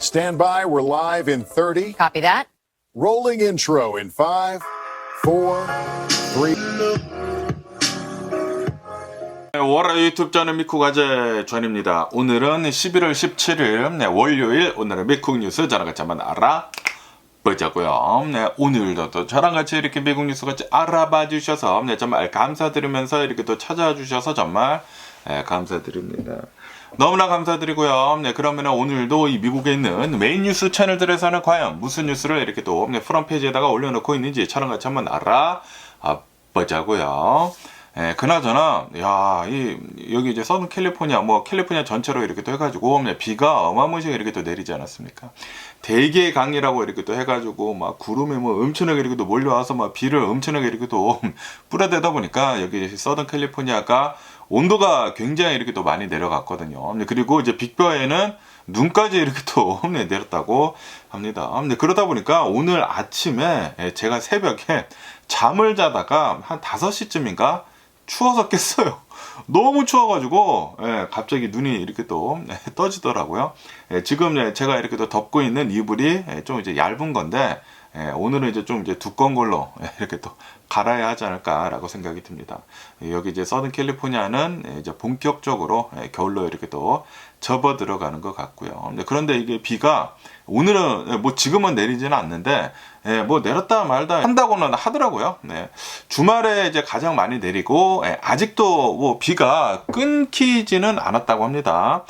Stand by, we're live in 30. Copy that. Rolling intro in 5, 4, 3. 월화 유튜브 저는 미쿡 아재 전입니다. 오늘은 11월 17일 월요일, 오늘의 미쿡 뉴스 저랑 같이 한번 알아보자고요. 오늘도 또 저랑 같이 이렇게 미국 뉴스 같이 알아봐 주셔서 정말 감사드리면서 이렇게 또 찾아와 주셔서 정말 감사드립니다. 너무나 감사드리고요. 그러면 오늘도 이 미국에 있는 메인 뉴스 채널들에서는 과연 무슨 뉴스를 이렇게 또 프런트 페이지에다가 올려놓고 있는지 저랑 같이 한번 알아보자고요. 그나저나, 여기 이제 서든 캘리포니아, 캘리포니아 전체로 이렇게 또 해가지고, 비가 어마무시하게 이렇게 또 내리지 않았습니까? 대기의 강이라고 이렇게 또 해가지고, 구름이 엄청나게 이렇게 또 몰려와서 비를 엄청나게 이렇게 또 뿌려대다 보니까, 여기 서든 캘리포니아가 온도가 굉장히 이렇게 또 많이 내려갔거든요. 그리고 이제 빅베어에는 눈까지 이렇게 또 내렸다고 합니다. 그러다 보니까 오늘 아침에 제가 새벽에 잠을 자다가 한 5시쯤인가 추워서 깼어요. 너무 추워가지고 갑자기 눈이 이렇게 또 떠지더라고요. 지금 제가 이렇게 또 덮고 있는 이불이 좀 이제 얇은 건데 오늘은 이제 좀 이제 두꺼운 걸로 이렇게 또 갈아야 하지 않을까라고 생각이 듭니다. 여기 이제 서든 캘리포니아는 이제 본격적으로 겨울로 이렇게 또 접어 들어가는 것 같고요. 그런데 이게 비가 오늘은 지금은 내리지는 않는데 내렸다 말다 한다고는 하더라고요. 주말에 이제 가장 많이 내리고 아직도 비가 끊기지는 않았다고 합니다.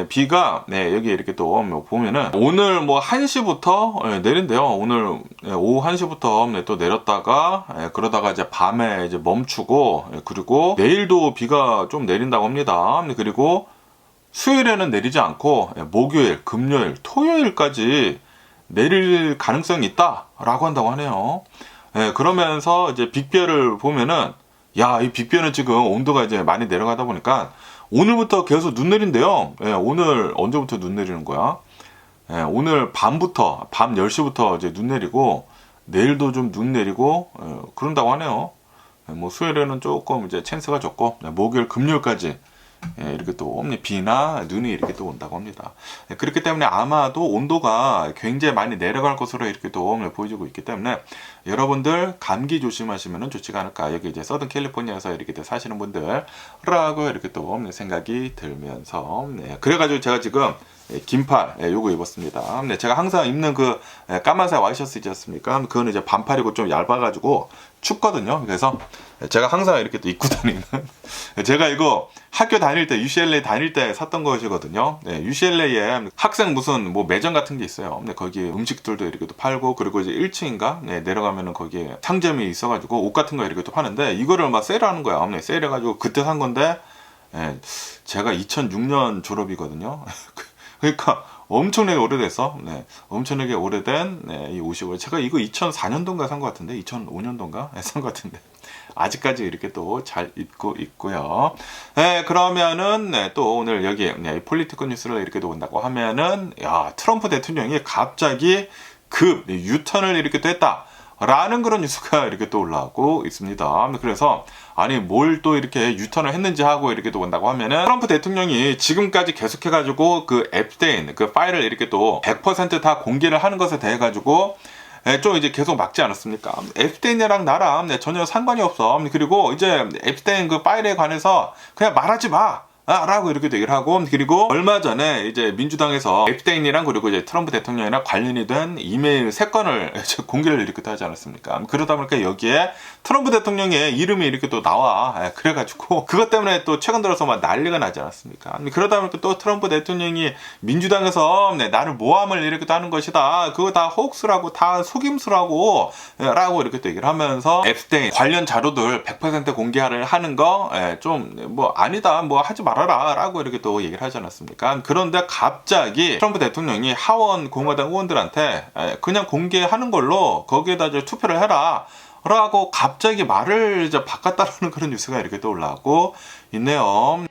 비가 여기 이렇게 또 보면은 오늘 1시부터 내린대요. 오늘 오후 1시부터 또 내렸다가 그러다가 이제 밤에 이제 멈추고 그리고 내일도 비가 좀 내린다고 합니다. 그리고 수요일에는 내리지 않고 목요일, 금요일, 토요일까지 내릴 가능성이 있다라고 한다고 하네요. 그러면서 이제 빅베어를 보면은 이 빅베어는 지금 온도가 이제 많이 내려가다 보니까 오늘부터 계속 눈 내린대요. 오늘 언제부터 눈 내리는 거야? 오늘 밤 10시부터 이제 눈 내리고 내일도 좀 눈 내리고 그런다고 하네요. 수요일에는 조금 이제 찬스가 적고 목요일, 금요일까지 이렇게 또 비나 눈이 이렇게 또 온다고 합니다. 그렇기 때문에 아마도 온도가 굉장히 많이 내려갈 것으로 이렇게 또 보여지고 있기 때문에 여러분들 감기 조심하시면 좋지가 않을까. 여기 이제 서든 캘리포니아에서 이렇게 사시는 분들라고 이렇게 또 생각이 들면서 그래가지고 제가 지금 긴팔 요거 입었습니다. 제가 항상 입는 그 까만색 와이셔츠 있지 않습니까? 그거는 이제 반팔이고 좀 얇아가지고 춥거든요. 그래서 제가 항상 이렇게 또 입고 다니는 제가 이거 학교 다닐 때 UCLA 다닐 때 샀던 것이거든요. UCLA에 학생 무슨 매점 같은 게 있어요. 거기에 음식들도 이렇게 또 팔고 그리고 이제 1층인가 내려가면은 거기에 상점이 있어가지고 옷 같은 거 이렇게 또 파는데 이거를 세일하는 거야. 세일해가지고 그때 산 건데 제가 2006년 졸업이거든요. 그러니까 엄청나게 오래돼서 엄청나게 오래된 이 옷이고요. 제가 이거 2004년도인가 산 것 같은데 2005년도인가 산 것 같은데 아직까지 이렇게 또 잘 입고 있고요. 그러면은 또 오늘 여기 폴리티컬 뉴스를 이렇게 본다고 하면은 트럼프 대통령이 갑자기 급 유턴을 이렇게 또 했다. 라는 그런 뉴스가 이렇게 또 올라오고 있습니다. 그래서 아니 뭘 또 이렇게 유턴을 했는지 하고 이렇게 또 본다고 하면은 트럼프 대통령이 지금까지 계속해가지고 그 앱스테인 그 파일을 이렇게 또 100% 다 공개를 하는 것에 대해 가지고 좀 이제 계속 막지 않았습니까? 앱스테인이랑 나랑 전혀 상관이 없어. 그리고 이제 앱스테인 그 파일에 관해서 그냥 말하지 마. 라고 이렇게 얘기를 하고 그리고 얼마 전에 이제 민주당에서 앱스테인이랑 그리고 이제 트럼프 대통령이랑 관련이 된 이메일 3건을 공개를 이렇게 하지 않았습니까? 그러다 보니까 여기에 트럼프 대통령의 이름이 이렇게 또 나와. 그래가지고 그것 때문에 또 최근 들어서 난리가 나지 않았습니까? 그러다 보니까 또 트럼프 대통령이 민주당에서 나를 모함을 이렇게 또 하는 것이다. 그거 다 호흡수라고 다 속임수라고 라고 이렇게 또 얘기를 하면서 앱스테인 관련 자료들 100% 공개를 하는 거 좀 아니다. 하지 말아라 라고 이렇게 또 얘기를 하지 않았습니까? 그런데 갑자기 트럼프 대통령이 하원 공화당 의원들한테 그냥 공개하는 걸로 거기에다 이제 투표를 해라 라고 갑자기 말을 이제 바꿨다라는 그런 뉴스가 이렇게 또 올라오고 있네요.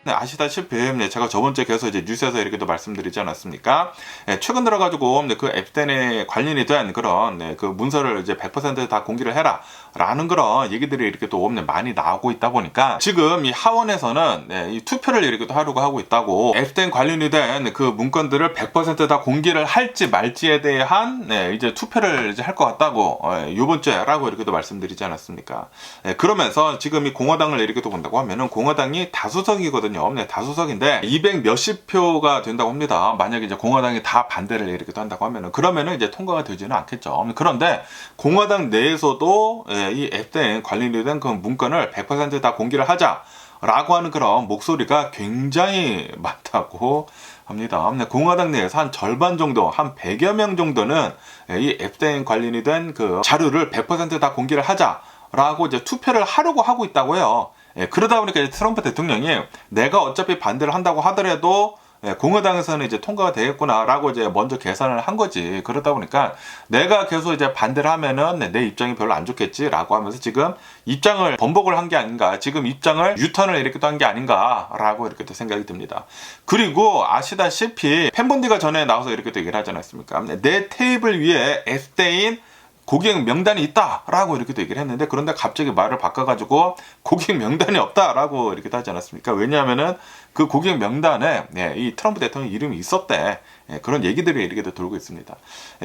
네, 아시다시피 제가 저번 주에 계속 이제 뉴스에서 이렇게 또 말씀드리지 않았습니까? 최근 들어가지고 그 앱스테인에 관련이 된 그런 그 문서를 이제 100% 다 공개를 해라라는 그런 얘기들이 이렇게 또 많이 나오고 있다 보니까 지금 이 하원에서는 이 투표를 이렇게 또 하려고 하고 있다고, 앱스테인 관련이 된 그 문건들을 100% 다 공개를 할지 말지에 대한 이제 투표를 이제 할 것 같다고 요번 주에라고 이렇게 또 말씀드리지 않았습니까? 그러면서 지금 이 공화당을 이렇게 또 본다고 하면은 공화당이 다수석이거든요. 다수석인데 200 몇십 표가 된다고 합니다. 만약에 이제 공화당이 다 반대를 이렇게 또 한다고 하면은, 그러면은 이제 통과가 되지는 않겠죠. 그런데 공화당 내에서도 이 앱스테인 관련이 된 그 문건을 100% 다 공개를 하자라고 하는 그런 목소리가 굉장히 많다고 합니다. 공화당 내에서 한 절반 정도, 한 100여 명 정도는 이 앱스테인 관련이 된 그 자료를 100% 다 공개를 하자라고 이제 투표를 하려고 하고 있다고 해요. 그러다 보니까 이제 트럼프 대통령이 내가 어차피 반대를 한다고 하더라도 공화당에서는 이제 통과가 되겠구나라고 이제 먼저 계산을 한 거지. 그러다 보니까 내가 계속 이제 반대를 하면은 내 입장이 별로 안 좋겠지라고 하면서 지금 입장을 번복을 한 게 아닌가, 지금 입장을 유턴을 이렇게 또 한 게 아닌가라고 이렇게 또 생각이 듭니다. 그리고 아시다시피 팬본디가 전에 나와서 이렇게 또 얘기를 하지 않았습니까? 내 테이블 위에 앱스테인 고객 명단이 있다라고 이렇게 또 얘기를 했는데, 그런데 갑자기 말을 바꿔가지고 고객 명단이 없다라고 이렇게 하지 않았습니까? 왜냐하면은 그 고객 명단에 이 트럼프 대통령 이름이 있었대. 그런 얘기들이 이렇게 또 돌고 있습니다.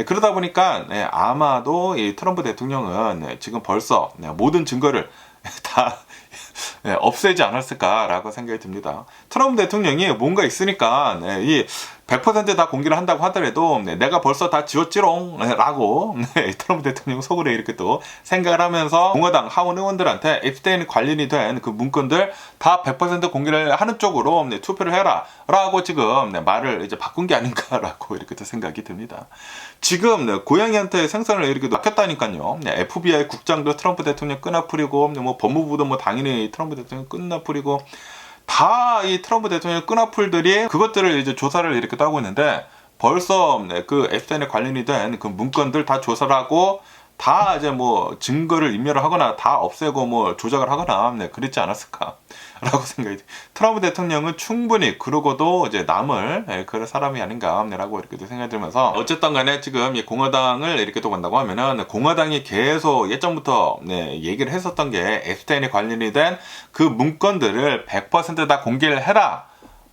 그러다 보니까 아마도 이 트럼프 대통령은 지금 벌써 모든 증거를 다 없애지 않았을까라고 생각이 듭니다. 트럼프 대통령이 뭔가 있으니까 이 100% 다 공개를 한다고 하더라도 내가 벌써 다 지웠지롱 라고 트럼프 대통령 속으로 이렇게 또 생각을 하면서 공화당 하원 의원들한테 앱스테인 관련이 된 그 문건들 다 100% 공개를 하는 쪽으로 투표를 해라 라고 지금 말을 이제 바꾼 게 아닌가라고 이렇게 또 생각이 듭니다. 지금 고양이한테 생선을 이렇게 맡겼다니까요. FBI 국장도 트럼프 대통령 끄나풀이고, 뭐 법무부도 뭐 당연히 트럼프 대통령 끄나풀이고, 다 이 트럼프 대통령 끄나풀들이 그것들을 이제 조사를 이렇게 하고 있는데, 벌써 그 앱스테인에 관련이 된 그 문건들 다 조사를 하고 다 이제 뭐 증거를 인멸을 하거나 다 없애고 뭐 조작을 하거나 그랬지 않았을까라고 생각이 돼. 트럼프 대통령은 충분히 그러고도 이제 남을 그런 사람이 아닌가라고 이렇게 생각이 들면서, 어쨌든 간에 지금 이 공화당을 이렇게 또 본다고 하면은 공화당이 계속 예전부터 얘기를 했었던 게 앱스테인에 관련이 된 그 문건들을 100% 다 공개를 해라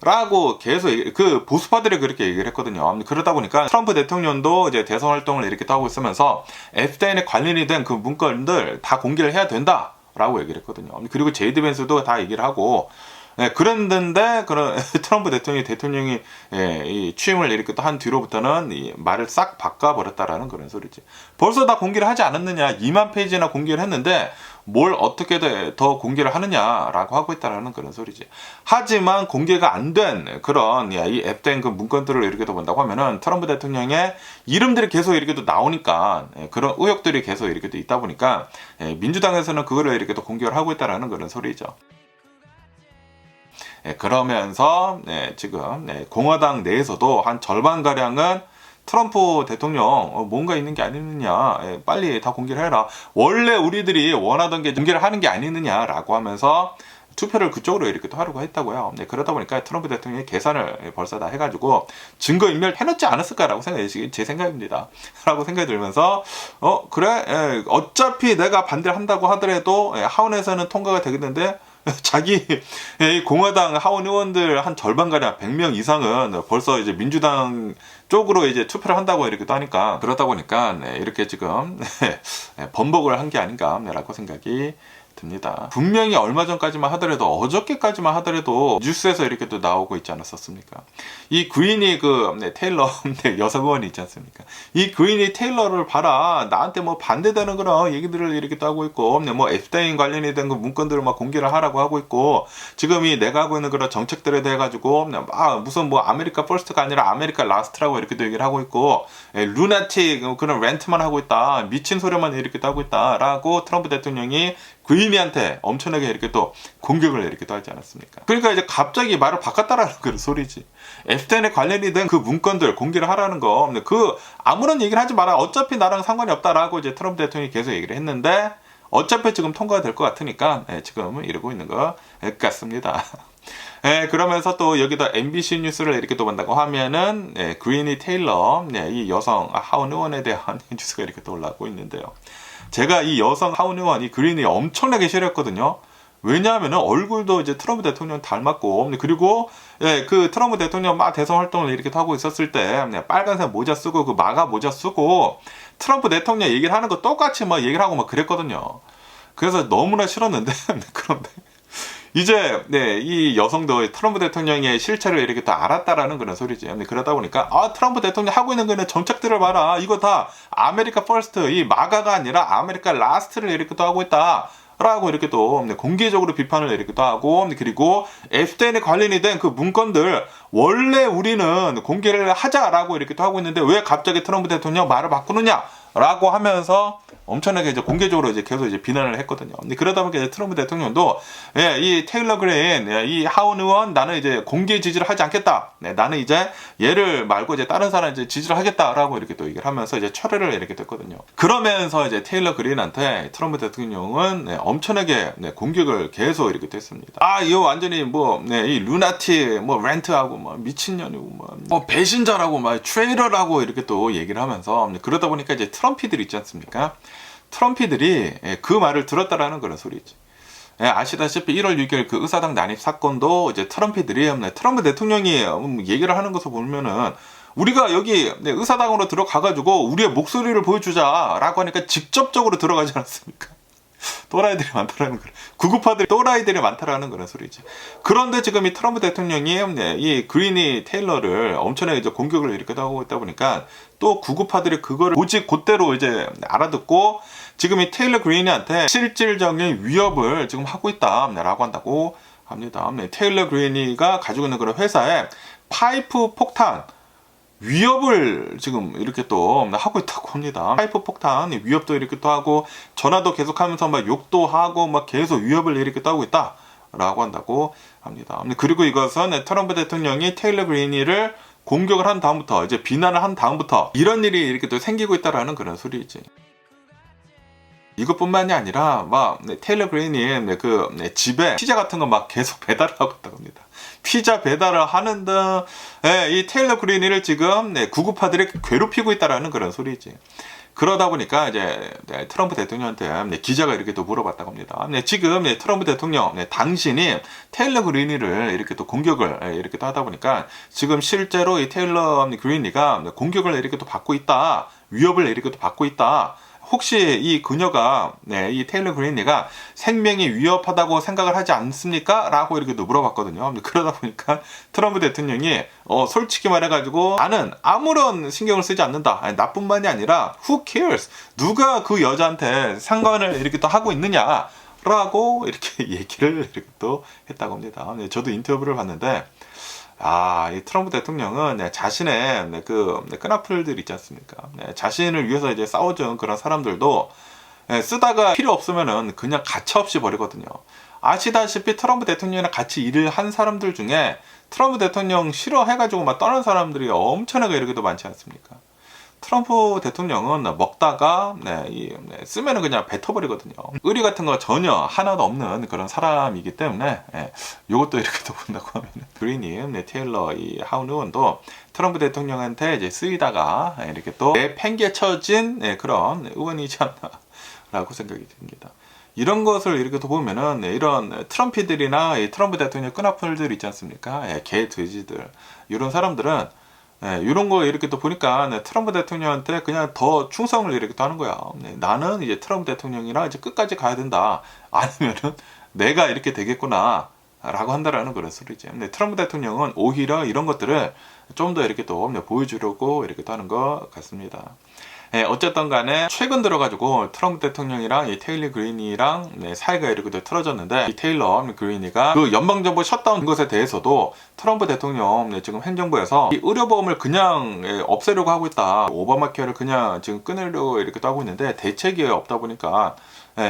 라고 계속 그 보수파들이 그렇게 얘기를 했거든요. 그러다 보니까 트럼프 대통령도 이제 대선 활동을 이렇게 하고 있으면서 앱스테인에 관련이 된 그 문건들 다 공개를 해야 된다 라고 얘기를 했거든요. 그리고 제이드 벤스도 다 얘기를 하고, 그랬는데 그런 트럼프 대통령이 이 취임을 이렇게 또 한 뒤로부터는 이 말을 싹 바꿔버렸다라는 그런 소리지. 벌써 다 공개를 하지 않았느냐, 2만 페이지나 공개를 했는데 뭘 어떻게 더 공개를 하느냐라고 하고 있다라는 그런 소리지. 하지만 공개가 안 된 그런 이 앱스테인 그 문건들을 이렇게 또 본다고 하면은 트럼프 대통령의 이름들이 계속 이렇게 또 나오니까, 그런 의혹들이 계속 이렇게 또 있다 보니까 민주당에서는 그거를 이렇게 또 공개를 하고 있다라는 그런 소리죠. 그러면서 지금 공화당 내에서도 한 절반가량은 트럼프 대통령 뭔가 있는 게 아니느냐, 빨리 다 공개를 해라, 원래 우리들이 원하던 게 공개를 하는 게 아니느냐라고 하면서 투표를 그쪽으로 이렇게 또 하려고 했다고요. 그러다 보니까 트럼프 대통령이 계산을 벌써 다 해가지고 증거인멸 해놓지 않았을까라고 생각이, 제 생각입니다. 라고 생각이 들면서, 그래, 어차피 내가 반대를 한다고 하더라도 하원에서는 통과가 되겠는데, 자기 공화당 하원 의원들 한 절반가량 100명 이상은 벌써 이제 민주당 쪽으로 이제 투표를 한다고 이렇게 또 하니까, 그러다 보니까 이렇게 지금 번복을 한 게 아닌가라고 생각이 듭니다. 분명히 얼마 전까지만 하더라도, 어저께까지만 하더라도 뉴스에서 이렇게 또 나오고 있지 않았었습니까? 이 그위니 테일러 여성 의원이 있지 않습니까? 이 그위니 테일러를 봐라, 나한테 뭐 반대되는 그런 얘기들을 이렇게 또 하고 있고, 뭐 앱스테인 관련이 된 그 문건들을 막 공개를 하라고 하고 있고, 지금 이 내가 하고 있는 그런 정책들에 대해 가지고 무슨 뭐 아메리카 퍼스트가 아니라 아메리카 라스트라고 이렇게 또 얘기를 하고 있고, 루나틱 그런 렌트만 하고 있다, 미친 소리만 이렇게 또 하고 있다라고 트럼프 대통령이 그이니한테 엄청나게 이렇게 또 공격을 이렇게 또 하지 않았습니까? 그러니까 이제 갑자기 말을 바꿨다라는 그런 소리지. 앱스테인에 관련이 된 그 문건들 공개를 하라는 거, 아무런 얘기를 하지 마라, 어차피 나랑 상관이 없다라고 이제 트럼프 대통령이 계속 얘기를 했는데, 어차피 지금 통과가 될 것 같으니까 지금 이러고 있는 것 같습니다. 그러면서 또 여기다 MBC 뉴스를 이렇게 또 본다고 하면은 그리니 테일러 이 여성 하원 의원에 대한 뉴스가 이렇게 또 올라오고 있는데요. 제가 이 여성 하원 의원 이 그린이 엄청나게 싫어했거든요. 왜냐하면 얼굴도 이제 트럼프 대통령 닮았고, 그리고 그 트럼프 대통령 막 대선 활동을 이렇게 하고 있었을 때 빨간색 모자 쓰고 그 마가 모자 쓰고 트럼프 대통령 얘기를 하는 거 똑같이 막 얘기를 하고 막 그랬거든요. 그래서 너무나 싫었는데 그런데 이제 이 여성도 트럼프 대통령의 실체를 이렇게 다 알았다라는 그런 소리지. 그러다 보니까 트럼프 대통령 하고 있는 거는 정책들을 봐라. 이거 다 아메리카 퍼스트, 이 마가가 아니라 아메리카 라스트를 이렇게 또 하고 있다. 라고 이렇게 또 공개적으로 비판을 이렇게 또 하고, 그리고 앱스테인에 관련이 된 그 문건들 원래 우리는 공개를 하자라고 이렇게 또 하고 있는데 왜 갑자기 트럼프 대통령 말을 바꾸느냐라고 하면서 엄청나게 이제 공개적으로 이제 계속 이제 비난을 했거든요. 근데 그러다 보니까 이제 트럼프 대통령도 이 테일러 그린 이 하원 의원 나는 이제 공개 지지를 하지 않겠다. 나는 이제 얘를 말고 이제 다른 사람 이제 지지를 하겠다라고 이렇게 또 얘기를 하면서 이제 철회를 이렇게 됐거든요. 그러면서 이제 테일러 그린한테 트럼프 대통령은 엄청나게 공격을 계속 이렇게 됐습니다. 이거 완전히 이 루나틱 렌트하고 미친년이고 배신자라고 트레이더라고 이렇게 또 얘기를 하면서 그러다 보니까 이제 트럼피들 있지 않습니까? 트럼피들이 그 말을 들었다라는 그런 소리지. 아시다시피 1월 6일 그 의사당 난입 사건도 이제 트럼피들이 트럼프 대통령이 얘기를 하는 것을 보면은 우리가 여기 의사당으로 들어가가지고 우리의 목소리를 보여주자라고 하니까 직접적으로 들어가지 않았습니까? 또라이들이 많다라는 그런 구구파들이 또라이들이 많다라는 그런 소리지. 그런데 지금 이 트럼프 대통령이 이 그리니 테일러를 엄청나게 이제 공격을 이렇게 하고 있다 보니까 또 구구파들이 그거를 오직 그대로 이제 알아듣고 지금 이 테일러 그리니한테 실질적인 위협을 지금 하고 있다라고 한다고 합니다. 테일러 그리니가 가지고 있는 그런 회사에 파이프 폭탄 위협을 지금 이렇게 또 하고 있다고 합니다. 파이프 폭탄 위협도 이렇게 또 하고 전화도 계속하면서 막 욕도 하고 막 계속 위협을 이렇게 또 하고 있다라고 한다고 합니다. 그리고 이것은 트럼프 대통령이 테일러 그리니를 공격을 한 다음부터 이제 비난을 한 다음부터 이런 일이 이렇게 또 생기고 있다라는 그런 소리지. 이것뿐만이 아니라 테일러 그린이 집에 피자 같은 거 막 계속 배달을 하고 있다고 합니다. 피자 배달을 하는 등 이 테일러 그린이를 지금 구구파들이 괴롭히고 있다라는 그런 소리지. 그러다 보니까 이제 트럼프 대통령한테 기자가 이렇게 또 물어봤다고 합니다. 지금 트럼프 대통령 당신이 테일러 그리니를 이렇게 또 공격을 이렇게 또 하다 보니까 지금 실제로 이 테일러 그리니가 공격을 이렇게 또 받고 있다, 위협을 이렇게 또 받고 있다. 혹시 이 그녀가 이 테일러 그리니가 생명이 위협하다고 생각을 하지 않습니까? 라고 이렇게 또 물어봤거든요. 그러다 보니까 트럼프 대통령이 솔직히 말해가지고 나는 아무런 신경을 쓰지 않는다. 나뿐만이 아니라 who cares? 누가 그 여자한테 상관을 이렇게 또 하고 있느냐? 라고 이렇게 얘기를 이렇게 또 했다고 합니다. 저도 인터뷰를 봤는데 이 트럼프 대통령은 자신의 그 끈앞풀들 있지 않습니까? 자신을 위해서 이제 싸워준 그런 사람들도 쓰다가 필요 없으면은 그냥 가차없이 버리거든요. 아시다시피 트럼프 대통령이랑 같이 일을 한 사람들 중에 트럼프 대통령 싫어해가지고 막 떠난 사람들이 엄청나게 이렇게도 많지 않습니까? 트럼프 대통령은 먹다가 쓰면은 그냥 뱉어버리거든요. 의리 같은 거 전혀 하나도 없는 그런 사람이기 때문에 이것도 이렇게 또 본다고 하면 그리니 테일러 이 하원 의원도 트럼프 대통령한테 이제 쓰이다가 이렇게 또 팽개쳐진 그런 의원이지 않나라고 생각이 듭니다. 이런 것을 이렇게 또 보면은 이런 트럼피들이나 이 트럼프 대통령 끈앞풀들 있지 않습니까? 개 돼지들 이런 사람들은 이런 거 이렇게 또 보니까 트럼프 대통령한테 그냥 더 충성을 이렇게 또 하는 거야. 나는 이제 트럼프 대통령이랑 이제 끝까지 가야 된다. 아니면은 내가 이렇게 되겠구나. 라고 한다라는 그런 소리지. 트럼프 대통령은 오히려 이런 것들을 좀 더 이렇게 또 보여주려고 이렇게 또 하는 것 같습니다. 어쨌든 간에 최근 들어가지고 트럼프 대통령이랑 이 테일러 그리니랑 사이가 이렇게 틀어졌는데 이 테일러 그리니가 그 연방정부 셧다운 것에 대해서도 트럼프 대통령 지금 행정부에서 이 의료보험을 그냥 없애려고 하고 있다. 오바마 케어를 그냥 지금 끊으려고 이렇게 또 하고 있는데 대책이 없다 보니까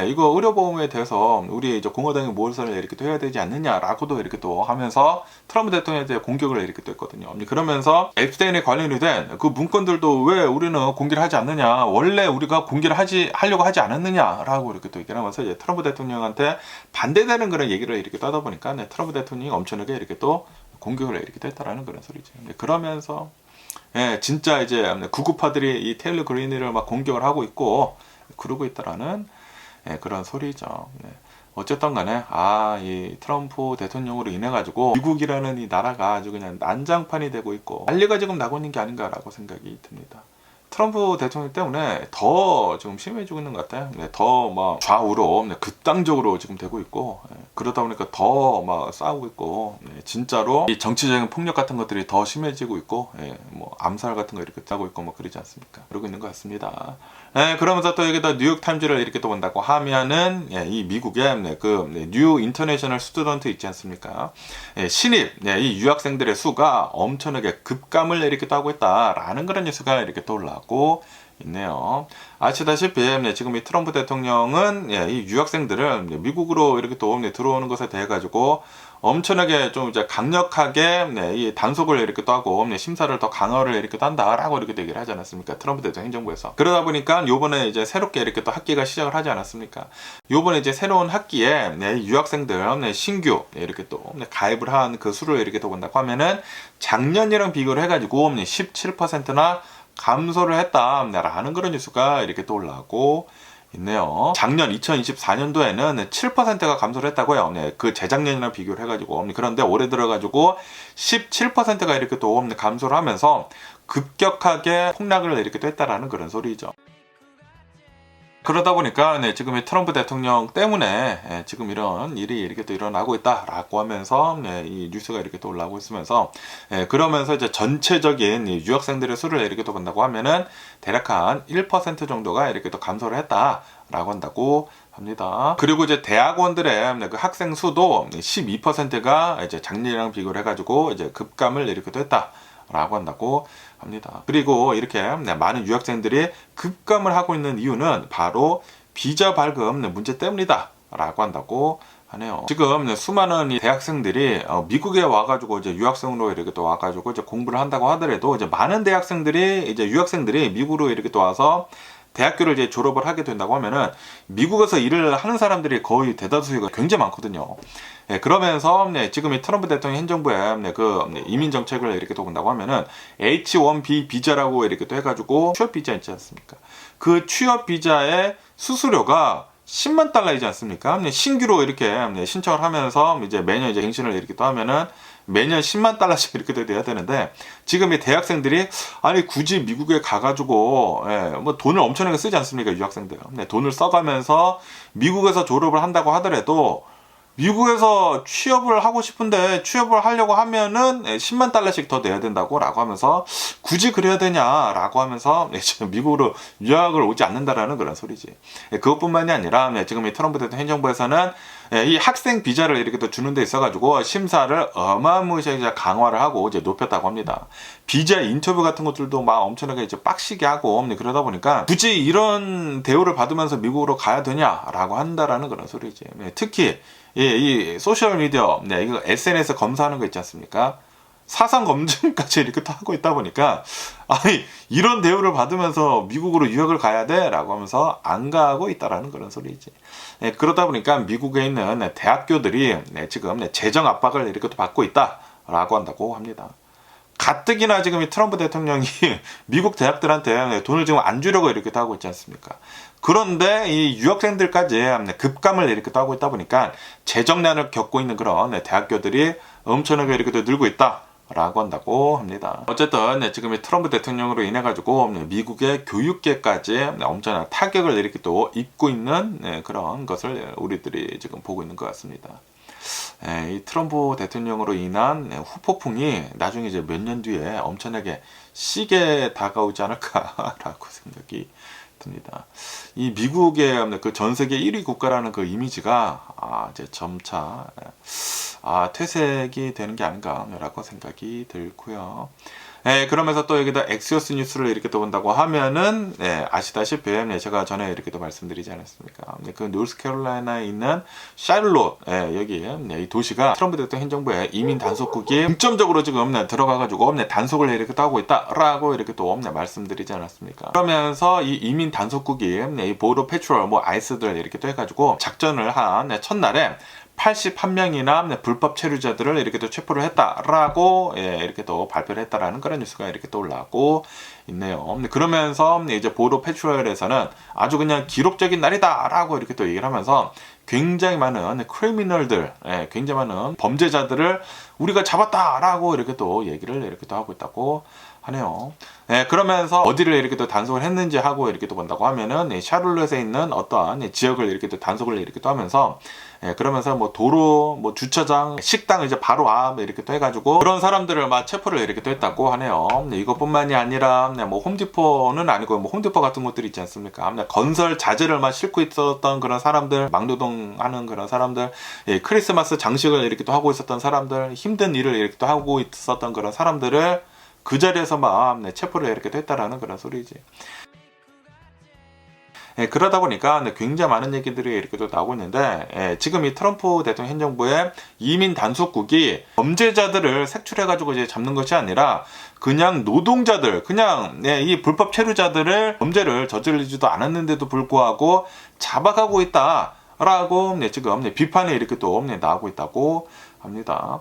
이거 의료보험에 대해서 우리 이제 공화당이 무엇을 이렇게 또 해야 되지 않느냐라고도 이렇게 또 하면서 트럼프 대통령에 대해 공격을 이렇게 또 했거든요. 그러면서 앱스테인에 관련이 된 그 문건들도 왜 우리는 공개를 하지 않느냐, 원래 우리가 공개를 하려고 하지 않았느냐라고 이렇게 또 얘기를 하면서 이제 트럼프 대통령한테 반대되는 그런 얘기를 이렇게 떠다 보니까 트럼프 대통령이 엄청나게 이렇게 또 공격을 이렇게 됐다라는 그런 소리죠. 그러면서 진짜 이제 구구파들이 이 테일러 그린을 막 공격을 하고 있고 그러고 있다라는 그런 소리죠. 어쨌든 간에 이 트럼프 대통령으로 인해 가지고 미국이라는 이 나라가 아주 그냥 난장판이 되고 있고 난리가 지금 나고 있는 게 아닌가라고 생각이 듭니다. 트럼프 대통령 때문에 더 지금 심해지고 있는 것 같아요. 더 막 좌우로 극단적으로 지금 되고 있고 그러다 보니까 더 막 싸우고 있고 진짜로 이 정치적인 폭력 같은 것들이 더 심해지고 있고 뭐 암살 같은 거 이렇게 하고 있고 뭐 그러지 않습니까? 그러고 있는 것 같습니다. 그러면서 또 여기다 뉴욕 타임즈를 이렇게 또 본다고 하면은 이 미국의 뉴 인터내셔널 스튜던트 있지 않습니까? 신입 이 유학생들의 수가 엄청나게 급감을 이렇게 또 하고 있다라는 그런 뉴스가 이렇게 또 올라오고 있네요. 아시다시피 지금 이 트럼프 대통령은 이 유학생들을 미국으로 이렇게 또 들어오는 것에 대해 가지고 엄청나게 좀 이제 강력하게 이 단속을 이렇게 또 하고 심사를 더 강화를 이렇게 또 한다라고 이렇게 얘기를 하지 않았습니까? 트럼프 대통령 행정부에서. 그러다 보니까 요번에 이제 새롭게 이렇게 또 학기가 시작을 하지 않았습니까? 요번에 이제 새로운 학기에 유학생들 신규 이렇게 또 가입을 한 그 수를 이렇게 또 본다고 하면은 작년이랑 비교를 해가지고 17%나 감소를 했다라는 그런 뉴스가 이렇게 또 올라오고 있네요. 작년 2024년도에는 7%가 감소를 했다고요. 그 재작년이랑 비교를 해가지고. 그런데 올해 들어가지고 17%가 이렇게 또 감소를 하면서 급격하게 폭락을 이렇게 또 했다라는 그런 소리죠. 그러다 보니까 지금 이 트럼프 대통령 때문에 지금 이런 일이 이렇게 또 일어나고 있다라고 하면서 이 뉴스가 이렇게 또 올라오고 있으면서 그러면서 이제 전체적인 이 유학생들의 수를 이렇게 또 본다고 하면은 대략 한 1% 정도가 이렇게 또 감소를 했다라고 한다고 합니다. 그리고 이제 대학원들의 그 학생 수도 12%가 이제 작년이랑 비교를 해가지고 이제 급감을 이렇게 또 했다라고 한다고 합니다. 그리고 이렇게 많은 유학생들이 급감을 하고 있는 이유는 바로 비자 발급 문제 때문이다 라고 한다고 하네요. 지금 수많은 이 대학생들이 미국에 와가지고 이제 유학생으로 이렇게 또 와가지고 이제 공부를 한다고 하더라도 이제 많은 대학생들이 이제 유학생들이 미국으로 이렇게 또 와서 대학교를 이제 졸업을 하게 된다고 하면은 미국에서 일을 하는 사람들이 거의 대다수가 굉장히 많거든요. 그러면서 지금 이 트럼프 대통령 행정부의 그 이민 정책을 이렇게 또 본다고 하면은 H1B 비자라고 이렇게 또 해가지고 취업 비자 있지 않습니까? 그 취업 비자의 수수료가 10만 달러이지 않습니까? 신규로 이렇게 신청을 하면서 이제 매년 이제 갱신을 이렇게 또 하면은 매년 10만 달러씩 이렇게 돼야 되는데 지금 이 대학생들이 아니 굳이 미국에 가가지고 뭐 돈을 엄청나게 쓰지 않습니까? 유학생들 돈을 써가면서 미국에서 졸업을 한다고 하더라도 미국에서 취업을 하고 싶은데 취업을 하려고 하면은 10만 달러씩 더 내야 된다고 라고 하면서 굳이 그래야 되냐라고 하면서 미국으로 유학을 오지 않는다라는 그런 소리지. 그것뿐만이 아니라 지금 이 트럼프 대통령 행정부에서는 이 학생 비자를 이렇게 또 주는 데 있어가지고 심사를 어마무시하게 강화를 하고 이제 높였다고 합니다. 비자 인터뷰 같은 것들도 막 엄청나게 이제 빡시게 하고 그러다 보니까 굳이 이런 대우를 받으면서 미국으로 가야 되냐라고 한다라는 그런 소리지. 특히 이 소셜미디어, 이거 SNS 검사하는 거 있지 않습니까? 사상 검증까지 이렇게 또 하고 있다 보니까, 아니, 이런 대우를 받으면서 미국으로 유학을 가야 돼? 라고 하면서 안 가고 있다라는 그런 소리지. 그러다 보니까 미국에 있는 대학교들이 지금 재정 압박을 이렇게 또 받고 있다라고 한다고 합니다. 가뜩이나 지금 이 트럼프 대통령이 미국 대학들한테 돈을 지금 안 주려고 이렇게 하고 있지 않습니까? 그런데 이 유학생들까지 급감을 이렇게 하고 있다 보니까 재정난을 겪고 있는 그런 대학교들이 엄청나게 이렇게 늘고 있다라고 한다고 합니다. 어쨌든 지금 이 트럼프 대통령으로 인해 가지고 미국의 교육계까지 엄청난 타격을 이렇게 또 입고 있는 그런 것을 우리들이 지금 보고 있는 것 같습니다. 이 트럼프 대통령으로 인한 후폭풍이 나중에 이제 몇 년 뒤에 엄청나게 시게 다가오지 않을까라고 생각이 듭니다. 이 미국의 그 전 세계 1위 국가라는 그 이미지가 이제 점차 퇴색이 되는 게 아닌가라고 생각이 들고요. 그러면서 또 여기다 엑시오스 뉴스를 이렇게 또 본다고 하면은, 아시다시피, 제가 전에 이렇게 또 말씀드리지 않았습니까? 그 노스캐롤라이나에 있는 샬롯, 여기, 이 도시가 트럼프 대통령 행정부의 이민 단속국이 중점적으로 지금 들어가가지고, 단속을 이렇게 또 하고 있다라고 이렇게 또 말씀드리지 않았습니까? 그러면서 이 이민 단속국이, 이 보더 패트롤, 뭐 아이스들 이렇게 또 해가지고 작전을 한 첫날에 81명이나 불법 체류자들을 이렇게 또 체포를 했다라고 이렇게 또 발표를 했다라는 그런 뉴스가 이렇게 또 올라오고 있네요. 그러면서 이제 보도 패트롤에서는 아주 그냥 기록적인 날이다라고 이렇게 또 얘기를 하면서 굉장히 많은 크리미널들, 굉장히 많은 범죄자들을 우리가 잡았다라고 이렇게 또 얘기를 이렇게 또 하고 있다고 하네요. 그러면서 어디를 이렇게 또 단속을 했는지 하고 이렇게 또 본다고 하면은 샤를롯에 있는 어떠한 지역을 이렇게 또 단속을 이렇게 또 하면서 그러면서 뭐 도로, 뭐 주차장, 식당 이제 바로 앞 이렇게 또 해가지고 그런 사람들을 막 체포를 이렇게 또 했다고 하네요. 이것뿐만이 아니라 뭐 홈디포는 아니고 뭐 홈디포 같은 곳들이 있지 않습니까? 건설 자재를 막 싣고 있었던 그런 사람들, 막노동하는 그런 사람들, 크리스마스 장식을 이렇게 또 하고 있었던 사람들, 힘든 일을 이렇게 또 하고 있었던 그런 사람들을 그 자리에서 막 체포를 이렇게 했다라는 그런 소리지. 그러다 보니까 굉장히 많은 얘기들이 이렇게 또 나오고 있는데, 지금 이 트럼프 대통령 행정부의 이민 단속국이 범죄자들을 색출해가지고 이제 잡는 것이 아니라 그냥 노동자들, 그냥 이 불법 체류자들을 범죄를 저지르지도 않았는데도 불구하고 잡아가고 있다라고 지금 비판이 이렇게 또 나오고 있다고 합니다.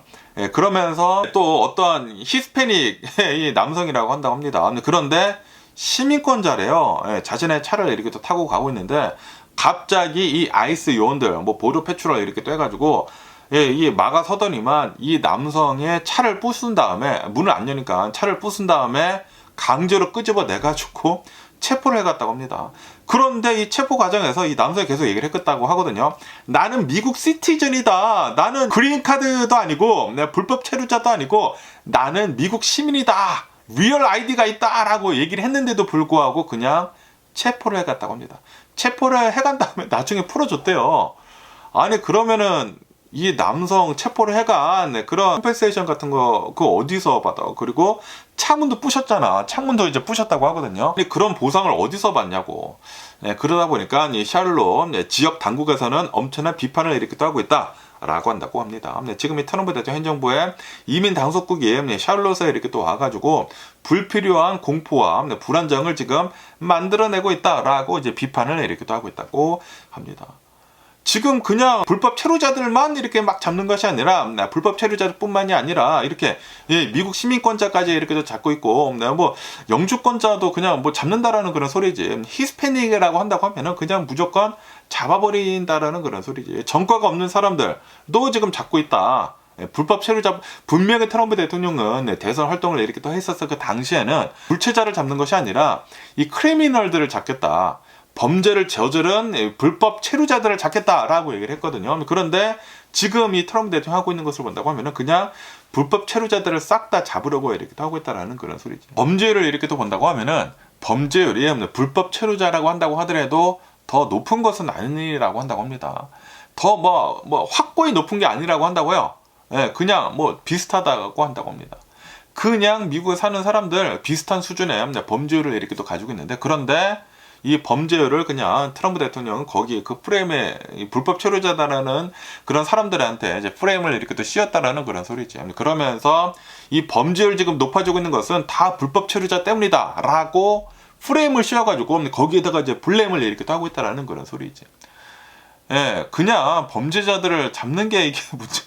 그러면서 또 어떠한 히스패닉 이 남성이라고 한다고 합니다. 그런데 시민권자래요. 자신의 차를 이렇게 또 타고 가고 있는데 갑자기 이 아이스 요원들, 뭐 보조 패트롤 이렇게 또 해가지고 이 막아서더니만 이 남성의 차를 부순 다음에 문을 안 여니까 차를 부순 다음에 강제로 끄집어 내가지고 체포를 해갔다고 합니다. 그런데 이 체포 과정에서 이 남성이 계속 얘기를 했다고 하거든요. 나는 미국 시티즌이다. 나는 그린카드도 아니고 불법 체류자도 아니고 나는 미국 시민이다. 리얼 아이디가 있다라고 얘기를 했는데도 불구하고 그냥 체포를 해갔다고 합니다. 체포를 해간 다음에 나중에 풀어줬대요. 아니 그러면은 이 남성 체포를 해간 그런 컴펜세이션 같은 거 그거 어디서 받아? 그리고 창문도 부셨잖아. 창문도 이제 부셨다고 하거든요. 그런 보상을 어디서 받냐고. 그러다 보니까 이 샤를롯 지역 당국에서는 엄청난 비판을 이렇게 또 하고 있다. 라고 한다고 합니다. 지금 이 트럼프 대통령 행정부의 이민 당속국이 샤를롯에 이렇게 또 와가지고 불필요한 공포와 불안정을 지금 만들어내고 있다라고 이제 비판을 이렇게 또 하고 있다고 합니다. 지금 그냥 불법 체류자들만 이렇게 막 잡는 것이 아니라 불법 체류자들뿐만이 아니라 이렇게 미국 시민권자까지 이렇게 또 잡고 있고 뭐 영주권자도 그냥 뭐 잡는다라는 그런 소리지. 히스패닉이라고 한다고 하면은 그냥 무조건 잡아버린다라는 그런 소리지. 전과가 없는 사람들도 지금 잡고 있다. 불법 체류자 분명히 트럼프 대통령은 대선 활동을 이렇게 또 했었어. 그 당시에는 불체자를 잡는 것이 아니라 이 크리미널들을 잡겠다. 범죄를 저지른 불법 체류자들을 잡겠다라고 얘기를 했거든요. 그런데 지금 이 트럼프 대통령이 하고 있는 것을 본다고 하면은 그냥 불법 체류자들을 싹 다 잡으려고 이렇게 하고 있다라는 그런 소리죠. 범죄를 이렇게 또 본다고 하면은 범죄율이 불법 체류자라고 한다고 하더라도 더 높은 것은 아니라고 한다고 합니다. 더 뭐 확고히 높은 게 아니라고 한다고요. 그냥 뭐 비슷하다고 한다고 합니다. 그냥 미국에 사는 사람들 비슷한 수준의 범죄율을 이렇게 또 가지고 있는데 그런데 이 범죄율을 그냥 트럼프 대통령은 거기 그 프레임에 불법 체류자다라는 그런 사람들한테 이제 프레임을 이렇게 또 씌웠다라는 그런 소리지. 그러면서 이 범죄율 지금 높아지고 있는 것은 다 불법 체류자 때문이다라고 프레임을 씌워가지고 거기에다가 이제 블레임을 이렇게 또 하고 있다라는 그런 소리지. 그냥 범죄자들을 잡는 게 이게 문제.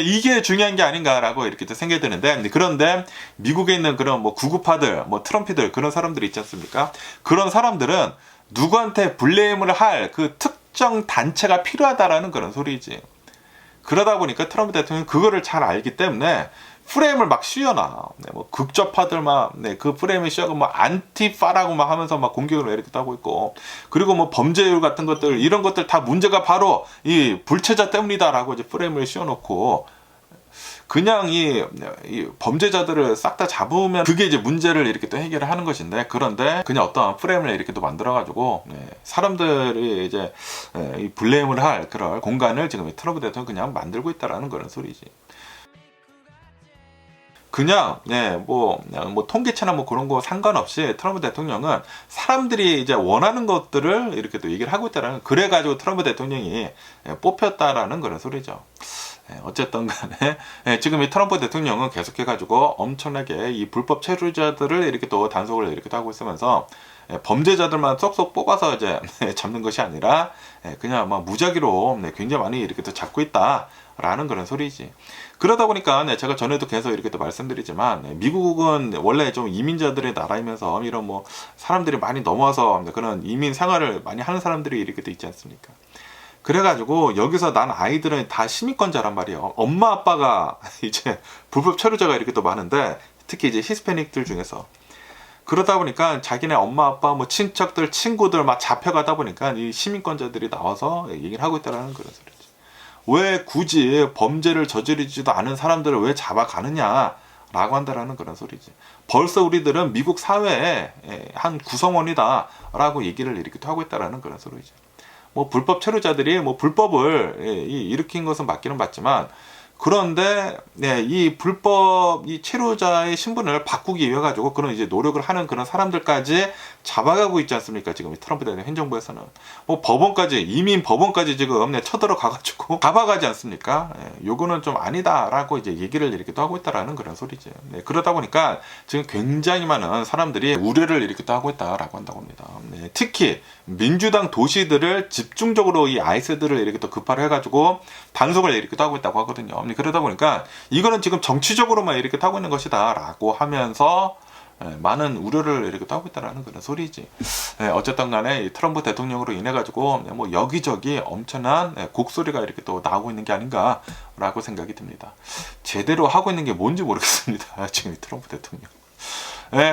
이게 중요한 게 아닌가라고 이렇게 또 생각이 드는데 그런데 미국에 있는 그런 뭐 구구파들, 뭐 트럼피들 그런 사람들이 있지 않습니까? 그런 사람들은 누구한테 블레임을 할 그 특정 단체가 필요하다라는 그런 소리지. 그러다 보니까 트럼프 대통령이 그거를 잘 알기 때문에 프레임을 막 씌워놔. 뭐 극좌파들 막 그 프레임을 씌워고 뭐 안티파라고 막 하면서 막 공격을 이렇게 하고 있고 그리고 뭐 범죄율 같은 것들 이런 것들 다 문제가 바로 이 불체자 때문이다라고 이제 프레임을 씌워놓고 그냥 이 범죄자들을 싹 다 잡으면 그게 이제 문제를 이렇게 또 해결을 하는 것인데 그런데 그냥 어떠한 프레임을 이렇게 또 만들어가지고 사람들이 이제 이 블레임을 할 그런 공간을 지금 트럼프 대통령이 그냥 만들고 있다라는 그런 소리지. 그냥 뭐 통계치나 뭐 그런 거 상관없이 트럼프 대통령은 사람들이 이제 원하는 것들을 이렇게 또 얘기를 하고 있다라는, 그래가지고 트럼프 대통령이 뽑혔다라는 그런 소리죠. 어쨌든 간에 지금 이 트럼프 대통령은 계속해가지고 엄청나게 이 불법 체류자들을 이렇게 또 단속을 이렇게 또 하고 있으면서 범죄자들만 쏙쏙 뽑아서 이제 잡는 것이 아니라 그냥 막 무작위로 굉장히 많이 이렇게 또 잡고 있다라는 그런 소리지. 그러다 보니까 제가 전에도 계속 이렇게 또 말씀드리지만, 미국은 원래 좀 이민자들의 나라이면서 이런 뭐 사람들이 많이 넘어와서 그런 이민 생활을 많이 하는 사람들이 이렇게 또 있지 않습니까? 그래가지고 여기서 난 아이들은 다 시민권자란 말이에요. 엄마 아빠가 이제 불법 체류자가 이렇게 또 많은데, 특히 이제 히스패닉들 중에서. 그러다 보니까 자기네 엄마 아빠 뭐 친척들 친구들 막 잡혀가다 보니까 이 시민권자들이 나와서 얘기를 하고 있다는 그런 소리지. 왜 굳이 범죄를 저지르지도 않은 사람들을 왜 잡아가느냐 라고 한다라는 그런 소리지. 벌써 우리들은 미국 사회의 한 구성원이다 라고 얘기를 이렇게 하고 있다라는 그런 소리지. 뭐 불법 체류자들이 뭐 불법을 일으킨 것은 맞기는 맞지만, 그런데 이 불법 이 체류자의 신분을 바꾸기 위해 가지고 그런 이제 노력을 하는 그런 사람들까지 잡아가고 있지 않습니까? 지금 이 트럼프 대통령 행정부에서는 뭐 법원까지, 이민 법원까지 지금 쳐들어 가가지고 잡아가지 않습니까? 요거는 좀 아니다라고 이제 얘기를 이렇게 또 하고 있다라는 그런 소리죠. 그러다 보니까 지금 굉장히 많은 사람들이 우려를 이렇게 또 하고 있다라고 한다고 합니다. 특히 민주당 도시들을 집중적으로 이 아이스들을 이렇게 또 급파를 해가지고 단속을 이렇게 또 하고 있다고 하거든요. 그러다 보니까 이거는 지금 정치적으로만 이렇게 타고 있는 것이다 라고 하면서 많은 우려를 이렇게 하고 있다라는 그런 소리지. 어쨌든 간에 트럼프 대통령으로 인해 가지고 뭐 여기저기 엄청난 곡소리가 이렇게 또 나오고 있는 게 아닌가 라고 생각이 듭니다. 제대로 하고 있는 게 뭔지 모르겠습니다. 지금 이 트럼프 대통령.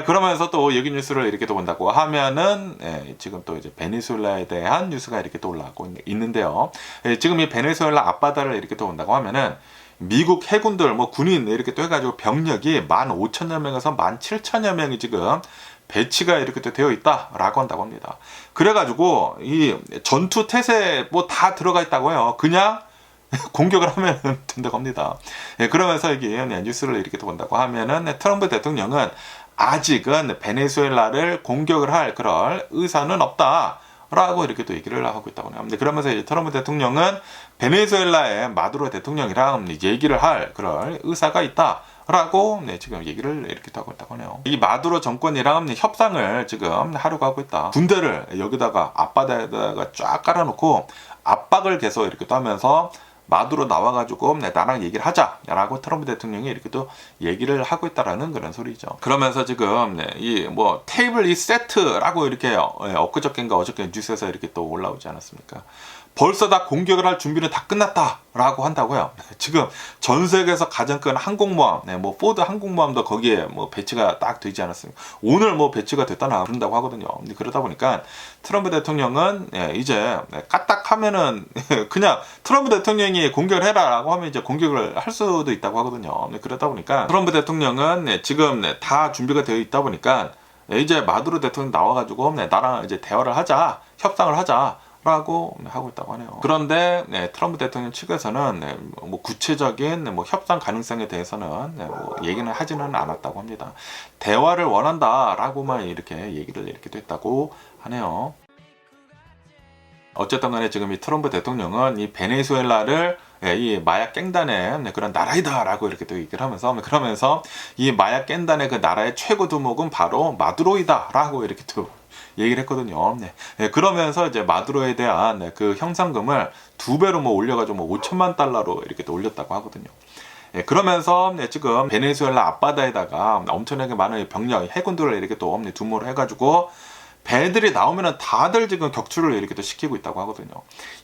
그러면서 또 여기 뉴스를 이렇게 또 본다고 하면은 지금 또 이제 베네수엘라에 대한 뉴스가 이렇게 또 올라오고 있는데요. 지금 이 베네수엘라 앞바다를 이렇게 또 본다고 하면은 미국 해군들 뭐 군인 이렇게 또 해가지고 병력이 15,000여 명에서 17,000여 명이 지금 배치가 이렇게 또 되어 있다라고 한다고 합니다. 그래가지고 이 전투 태세 뭐 다 들어가 있다고 해요. 그냥 공격을 하면 된다고 합니다. 그러면서 여기 뉴스를 이렇게 또 본다고 하면은 트럼프 대통령은 아직은 베네수엘라를 공격을 할 그럴 의사는 없다 라고 이렇게 또 얘기를 하고 있다고 합니다. 그러면서 이제 트럼프 대통령은 베네수엘라의 마두로 대통령이랑 얘기를 할 그럴 의사가 있다 라고 지금 얘기를 이렇게 하고 있다고 하네요. 이 마두로 정권이랑 협상을 지금 하려고 하고 있다. 군대를 여기다가 앞바다에다가 쫙 깔아놓고 압박을 계속 이렇게 또 하면서 마두로 나와가지고 나랑 얘기를 하자라고 트럼프 대통령이 이렇게 또 얘기를 하고 있다라는 그런 소리죠. 그러면서 지금 이 뭐 테이블 이 세트라고 이렇게 엊그저께인가 어저께 뉴스에서 이렇게 또 올라오지 않았습니까? 벌써 다 공격을 할 준비는 다 끝났다라고 한다고요. 지금 전 세계에서 가장 큰 항공모함, 뭐 포드 항공모함도 거기에 뭐 배치가 딱 되지 않았습니까? 오늘 뭐 배치가 됐다나 그런다고 하거든요. 그러다 보니까 트럼프 대통령은 이제 까딱하면은 그냥 트럼프 대통령이 공격을 해라라고 하면 이제 공격을 할 수도 있다고 하거든요. 그러다 보니까 트럼프 대통령은 지금 다 준비가 되어 있다 보니까 이제 마두로 대통령 나와가지고 나랑 이제 대화를 하자, 협상을 하자. 라고 하고 있다고 하네요. 그런데 트럼프 대통령 측에서는 뭐 구체적인 뭐 협상 가능성에 대해서는 뭐 얘기는 하지는 않았다고 합니다. 대화를 원한다라고만 이렇게 얘기를 이렇게 했다고 하네요. 어쨌든 간에 지금 이 트럼프 대통령은 이 베네수엘라를 이 마약 갱단의 그런 나라이다라고 이렇게 또 얘기를 하면서, 그러면서 이 마약 갱단의 그 나라의 최고 두목은 바로 마두로이다라고 이렇게 또 얘기를 했거든요. 그러면서 이제 마두로에 대한 그 형상금을 2배로 뭐 올려가지고 뭐 5천만 달러로 이렇게 또 올렸다고 하거든요. 그러면서 지금 베네수엘라 앞바다에다가 엄청나게 많은 병력, 해군들을 이렇게 또 두모를 해가지고 배들이 나오면은 다들 지금 격추를 이렇게 또 시키고 있다고 하거든요.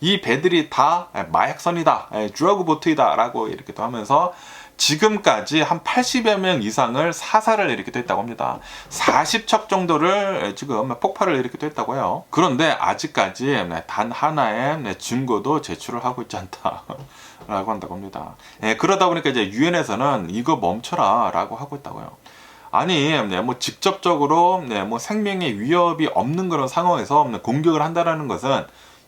이 배들이 다 마약선이다, 드러그 보트이다라고 이렇게 또 하면서 지금까지 한 80여 명 이상을 사살을 이렇게 또 했다고 합니다. 40척 정도를 지금 폭발을 이렇게 또 했다고 해요. 그런데 아직까지 단 하나의 증거도 제출을 하고 있지 않다 라고 한다고 합니다. 그러다 보니까 이제 유엔에서는 이거 멈춰라 라고 하고 있다고 해요. 아니 뭐 직접적으로 뭐 생명의 위협이 없는 그런 상황에서 공격을 한다라는 것은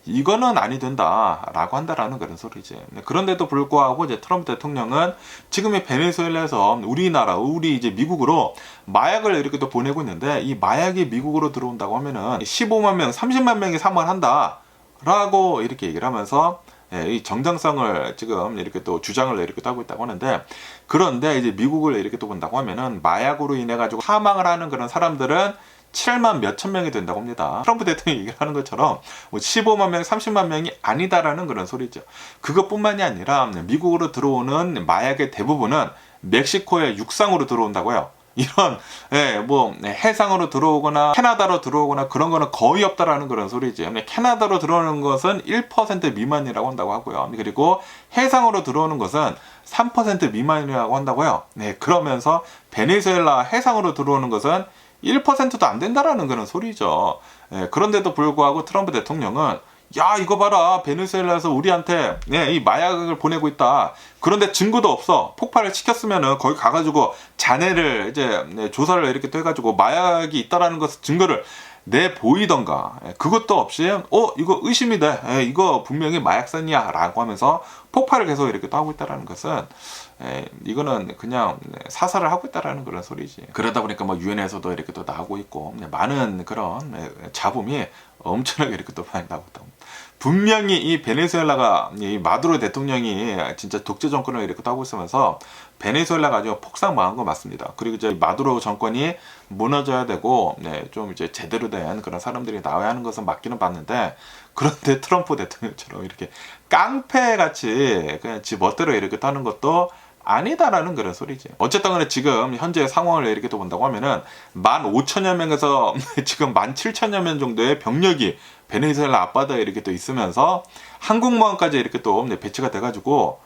이거는 아니 된다라고 한다라는 그런 소리지. 그런데도 불구하고 이제 트럼프 대통령은 지금 이 베네수엘라에서 우리 이제 미국으로 마약을 이렇게 또 보내고 있는데, 이 마약이 미국으로 들어온다고 하면은 15만 명, 30만 명이 사망을 한다라고 이렇게 얘기를 하면서 이 정당성을 지금 이렇게 또 주장을 이렇게 또 하고 있다고 하는데, 그런데 이제 미국을 이렇게 또 본다고 하면은 마약으로 인해 가지고 사망을 하는 그런 사람들은 7만 몇천 명이 된다고 합니다. 트럼프 대통령이 얘기를 하는 것처럼 뭐 15만 명, 30만 명이 아니다라는 그런 소리죠. 그것뿐만이 아니라 미국으로 들어오는 마약의 대부분은 멕시코의 육상으로 들어온다고요. 이런 뭐 해상으로 들어오거나 캐나다로 들어오거나 그런 거는 거의 없다라는 그런 소리지. 캐나다로 들어오는 것은 1% 미만이라고 한다고 하고요. 그리고 해상으로 들어오는 것은 3% 미만이라고 한다고요. 그러면서 베네수엘라 해상으로 들어오는 것은 1%도 안 된다라는 그런 소리죠. 그런데도 불구하고 트럼프 대통령은 야, 이거 봐라, 베네수엘라에서 우리한테 이 마약을 보내고 있다. 그런데 증거도 없어. 폭발을 시켰으면은 거기 가가지고 자네를 이제 조사를 이렇게 또 해가지고 마약이 있다라는 것을 증거를 내 보이던가. 그것도 없이 이거 의심이 돼. 이거 분명히 마약산이야 라고 하면서 폭발을 계속 이렇게 또 하고 있다라는 것은 이거는 그냥 사살을 하고 있다라는 그런 소리지. 그러다 보니까 뭐 유엔에서도 이렇게 또 나오고 있고 많은 그런 잡음이 엄청나게 이렇게 또 많이 나오고 있다. 분명히 이 베네수엘라가 이 마두로 대통령이 진짜 독재 정권을 이렇게 하고 있으면서 베네수엘라가 아주 폭삭망한 거 맞습니다. 그리고 이제 마두로 정권이 무너져야 되고 좀 이제 제대로 된 그런 사람들이 나와야 하는 것은 맞기는 맞는데, 그런데 트럼프 대통령처럼 이렇게 깡패같이 그냥 지 멋대로 이렇게 하는 것도 아니다라는 그런 소리지. 어쨌든 간에 지금 현재 상황을 이렇게 또 본다고 하면은 15,000여 명에서 지금 17,000여 명 정도의 병력이 베네수엘라 앞바다에 이렇게 또 있으면서 항공모함까지 이렇게 또 배치가 돼가지고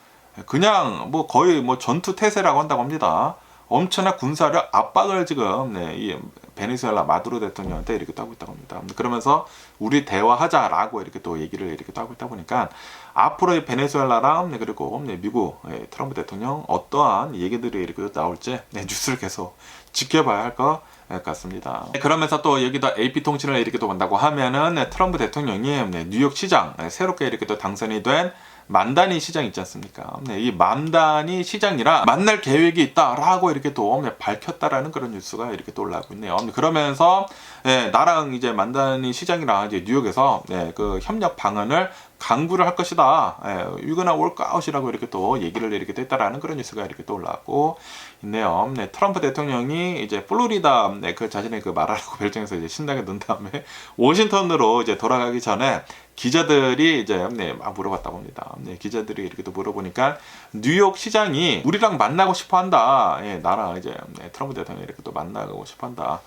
그냥 뭐 거의 뭐 전투 태세라고 한다고 합니다. 엄청난 군사력 압박을 지금 이 베네수엘라 마두로 대통령한테 이렇게 또 하고 있다고 합니다. 그러면서 우리 대화하자라고 이렇게 또 얘기를 이렇게 또 하고 있다 보니까 앞으로 이 베네수엘라랑 그리고 미국 트럼프 대통령 어떠한 얘기들이 이렇게 나올지 뉴스를 계속 지켜봐야 할 것 같습니다. 그러면서 또 여기다 AP통신을 이렇게 또 본다고 하면은 트럼프 대통령이 뉴욕 시장 새롭게 이렇게 또 당선이 된 만다니 시장 있지 않습니까? 이 만다니 시장이랑 만날 계획이 있다라고 이렇게 또 밝혔다라는 그런 뉴스가 이렇게 또 올라오고 있네요. 그러면서 나랑 이제 만다니 시장이랑 이제 뉴욕에서 그 협력 방안을 강구를 할 것이다. You're gonna work out이라고 이렇게 또 얘기를 이렇게 했다라는 그런 뉴스가 이렇게 또 올라왔고 있네요. 트럼프 대통령이 이제 플로리다 그 자신의 그 말하라고 별장에서 이제 신나게 논 다음에 워싱턴으로 이제 돌아가기 전에 기자들이 이제 막 물어봤다고 합니다. 기자들이 이렇게 또 물어보니까 뉴욕 시장이 우리랑 만나고 싶어 한다. 나랑 이제 트럼프 대통령이 이렇게 또 만나고 싶어 한다.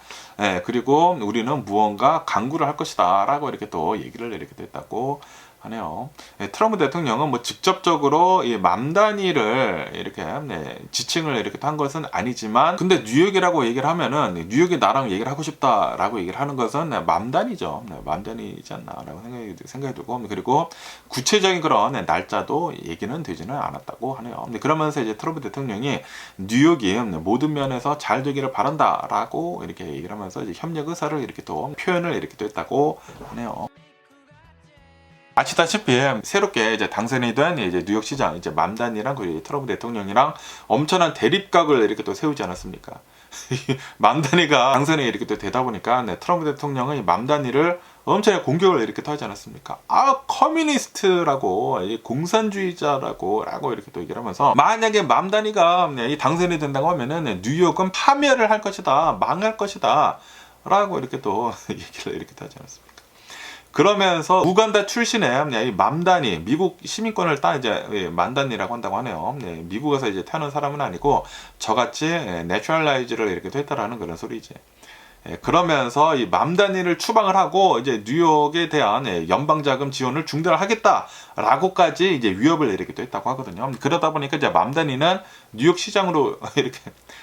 그리고 우리는 무언가 강구를 할 것이다. 라고 이렇게 또 얘기를 이렇게 했다고 하네요. 트럼프 대통령은 뭐 직접적으로 이 맘다니를 이렇게 지칭을 이렇게 한 것은 아니지만, 근데 뉴욕이라고 얘기를 하면은 뉴욕이 나랑 얘기를 하고 싶다라고 얘기를 하는 것은 맘다니죠. 맘다니지 않나라고 생각이 들고, 그리고 구체적인 그런 날짜도 얘기는 되지는 않았다고 하네요. 그러면서 이제 트럼프 대통령이 뉴욕이 모든 면에서 잘 되기를 바란다라고 이렇게 얘기를 하면서 이제 협력 의사를 이렇게 또 표현을 이렇게 또 했다고 하네요. 아시다시피 새롭게 이제 당선이 된 이제 뉴욕시장 이제 맘다니랑 그리고 트럼프 대통령이랑 엄청난 대립각을 이렇게 또 세우지 않았습니까? 맘다니가 당선이 이렇게 또 되다 보니까 트럼프 대통령은 이 맘다니를 엄청나게 공격을 이렇게 또 하지 않았습니까? 커뮤니스트라고, 공산주의자라고 이렇게 또 얘기를 하면서, 만약에 맘다니가 이 당선이 된다고 하면은 뉴욕은 파멸을 할 것이다, 망할 것이다 라고 이렇게 또 얘기를 이렇게 또 하지 않았습니까? 그러면서 우간다 출신의 이 맘다니, 미국 시민권을 딴 이제 만다니라고 한다고 하네요. 미국에서 이제 태어난 사람은 아니고 저같이 내추럴라이즈를 이렇게 됐다라는 그런 소리지. 그러면서 이 맘다니를 추방을 하고 이제 뉴욕에 대한 연방자금 지원을 중단을 하겠다라고까지 이제 위협을 이렇게 또 했다고 하거든요. 그러다 보니까 이제 맘다니는 뉴욕 시장으로 이렇게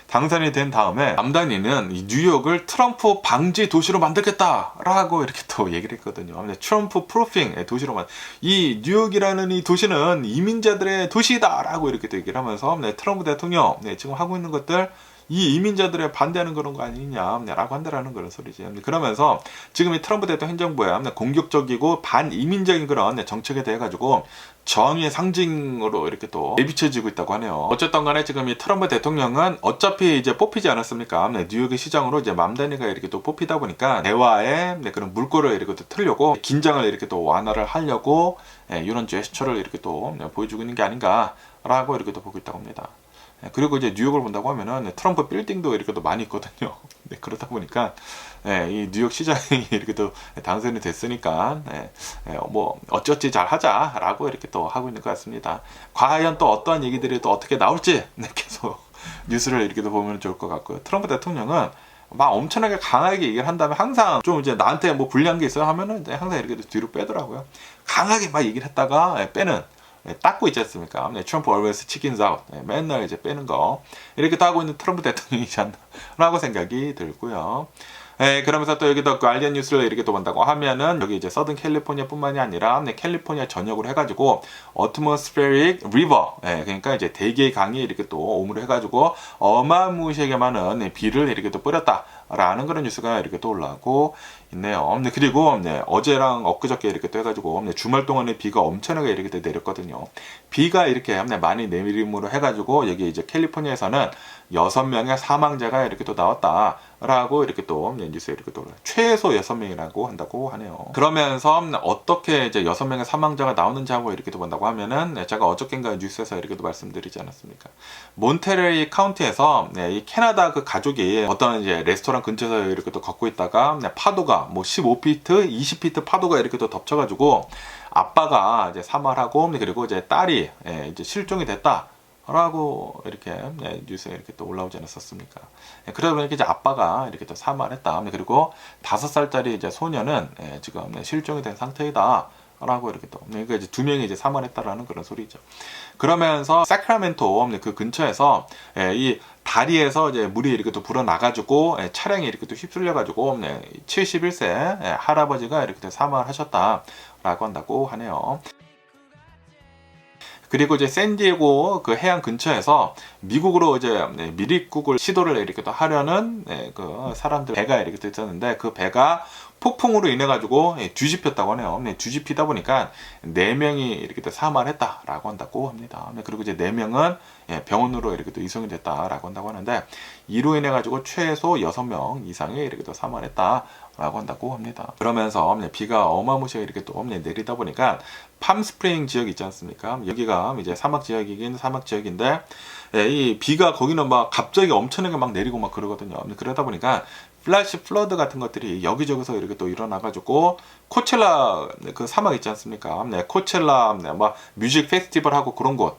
당선이 된 다음에 맘다니는 이 뉴욕을 트럼프 방지 도시로 만들겠다라고 이렇게 또 얘기를 했거든요. 트럼프 프루핑 도시로 이 뉴욕이라는 이 도시는 이민자들의 도시다라고 이렇게 또 얘기를 하면서 트럼프 대통령 지금 하고 있는 것들 이 이민자들에 반대하는 그런 거 아니냐라고 한다라는 그런 소리지. 그러면서 지금 이 트럼프 대통령 행정부에 공격적이고 반이민적인 그런 정책에 대해 가지고 정의의 상징으로 이렇게 또 내비쳐지고 있다고 하네요. 어쨌든 간에 지금 이 트럼프 대통령은 어차피 이제 뽑히지 않았습니까? 뉴욕의 시장으로 이제 맘다니가 이렇게 또 뽑히다 보니까 대화에 그런 물꼬를 이렇게 또 틀려고 긴장을 이렇게 또 완화를 하려고 이런 제스처를 이렇게 또 보여주고 있는 게 아닌가라고 이렇게 또 보고 있다고 합니다. 그리고 이제 뉴욕을 본다고 하면은 트럼프 빌딩도 이렇게 또 많이 있거든요. 그러다 보니까 이 뉴욕 시장이 이렇게 또 당선이 됐으니까 뭐 어찌어찌 잘 하자라고 이렇게 또 하고 있는 것 같습니다. 과연 또 어떠한 얘기들이 또 어떻게 나올지 계속 뉴스를 이렇게 또 보면 좋을 것 같고요. 트럼프 대통령은 막 엄청나게 강하게 얘기를 한다면 항상 좀 이제 나한테 뭐 불리한 게 있어요 하면은 항상 이렇게 뒤로 빼더라고요. 강하게 막 얘기를 했다가 빼는. 닦고 있지 않습니까? 트럼프 always chickens out. 맨날 이제 빼는 거. 이렇게 또 하고 있는 트럼프 대통령이지 않나라고 생각이 들고요. 그러면서 또 여기도 가디언 뉴스를 이렇게 또 본다고 하면은 여기 이제 서든 캘리포니아 뿐만이 아니라 캘리포니아 전역으로 해가지고 atmospheric river. 그러니까 이제 대기의 강이 이렇게 또 오므로 해가지고 어마무시하게 많은 비를 이렇게 또 뿌렸다라는 그런 뉴스가 이렇게 또 올라오고 있네요. 그리고 어제랑 엊그저께 이렇게 또 해가지고 주말 동안에 비가 엄청나게 이렇게 또 내렸거든요. 비가 이렇게 많이 내림으로 해가지고 여기 이제 캘리포니아에서는 6명의 사망자가 이렇게 또 나왔다라고 이렇게 또 뉴스에 이렇게 또 최소 6명이라고 한다고 하네요. 그러면서 어떻게 이제 6명의 사망자가 나오는지 하고 이렇게 또 본다고 하면은 제가 어저께인가 뉴스에서 이렇게 또 말씀드리지 않았습니까? 몬테레이 카운티에서 이 캐나다 그 가족이 어떤 이제 레스토랑 근처에서 이렇게 또 걷고 있다가 파도가 뭐 15피트, 20피트 파도가 이렇게 또 덮쳐가지고 아빠가 이제 사망하고 그리고 이제 딸이 이제 실종이 됐다. 라고 이렇게 뉴스에 이렇게 또 올라오지 않았었습니까? 그러다 보니까 이제 아빠가 이렇게 또 사망했다. 그리고 5살짜리 이제 소녀는 지금 실종이 된 상태이다. 라고 이렇게 또 그러니까 이제 2명이 이제 사망했다라는 그런 소리죠. 그러면서 사크라멘토 그 근처에서 이 다리에서 이제 물이 이렇게 또 불어나가지고 차량이 이렇게 또 휩쓸려가지고 71세 할아버지가 이렇게 또 사망을 하셨다라고 한다고 하네요. 그리고 이제 샌디에고 그 해안 근처에서 미국으로 이제 미립국을 시도를 이렇게 또 하려는 그 사람들 배가 이렇게 또 있었는데 그 배가 폭풍으로 인해 가지고 뒤집혔다고 하네요. 뒤집히다 보니까 4명이 이렇게 또 사망을 했다라고 한다고 합니다. 그리고 이제 4명은 병원으로 이렇게 또 이송이 됐다라고 한다고 하는데 이로 인해 가지고 최소 6명 이상이 이렇게 또 사망을 했다라고 한다고 합니다. 그러면서 비가 어마무시하게 이렇게 또 내리다 보니까 팜스프링 지역 있지 않습니까? 여기가 이제 사막 지역이긴 사막 지역인데 이 비가 거기는 막 갑자기 엄청나게 막 내리고 막 그러거든요. 그러다 보니까 플래시 플러드 같은 것들이 여기저기서 이렇게 또 일어나가지고 코첼라 그 사막 있지 않습니까? 코첼라 막 뮤직 페스티벌 하고 그런 곳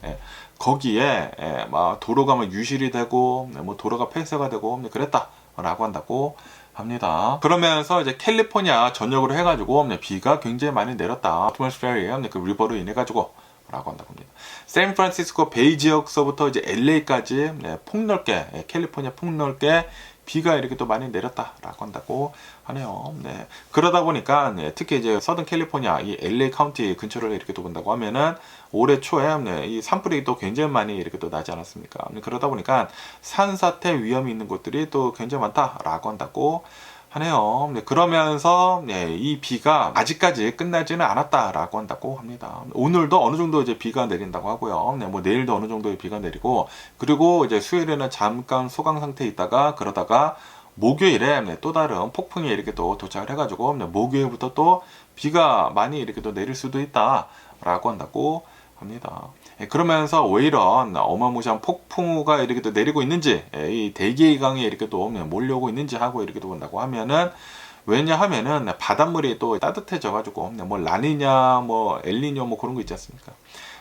거기에 막 도로가 막 유실이 되고 뭐 도로가 폐쇄가 되고 그랬다라고 한다고 합니다. 그러면서 이제 캘리포니아 전역으로 해가지고 비가 굉장히 많이 내렸다. atmospheric 그 리버로 인해 가지고 라고 한다고 합니다. 샌프란시스코 베이 지역서부터 이제 LA까지 폭넓게 캘리포니아 폭넓게 비가 이렇게 또 많이 내렸다라고 한다고 하네요. 그러다 보니까 특히 이제 서든 캘리포니아 이 LA 카운티 근처를 이렇게 또 본다고 하면은 올해 초에 이 산불이 또 굉장히 많이 이렇게 또 나지 않았습니까? 그러다 보니까 산사태 위험이 있는 곳들이 또 굉장히 많다라고 한다고 하네요. 그러면서 이 비가 아직까지 끝나지는 않았다라고 한다고 합니다. 오늘도 어느 정도 이제 비가 내린다고 하고요. 뭐 내일도 어느 정도의 비가 내리고 그리고 이제 수요일에는 잠깐 소강 상태에 있다가 그러다가 목요일에 또 다른 폭풍이 이렇게 또 도착을 해가지고 목요일부터 또 비가 많이 이렇게 또 내릴 수도 있다라고 한다고 합니다. 그러면서 왜 이런 어마무시한 폭풍우가 이렇게 또 내리고 있는지 이 대기의 강에 이렇게 또 몰려오고 있는지 하고 이렇게 또 본다고 하면은 왜냐하면은 바닷물이 또 따뜻해져 가지고 뭐 라니냐 뭐 엘니뇨 뭐 그런 거 있지 않습니까?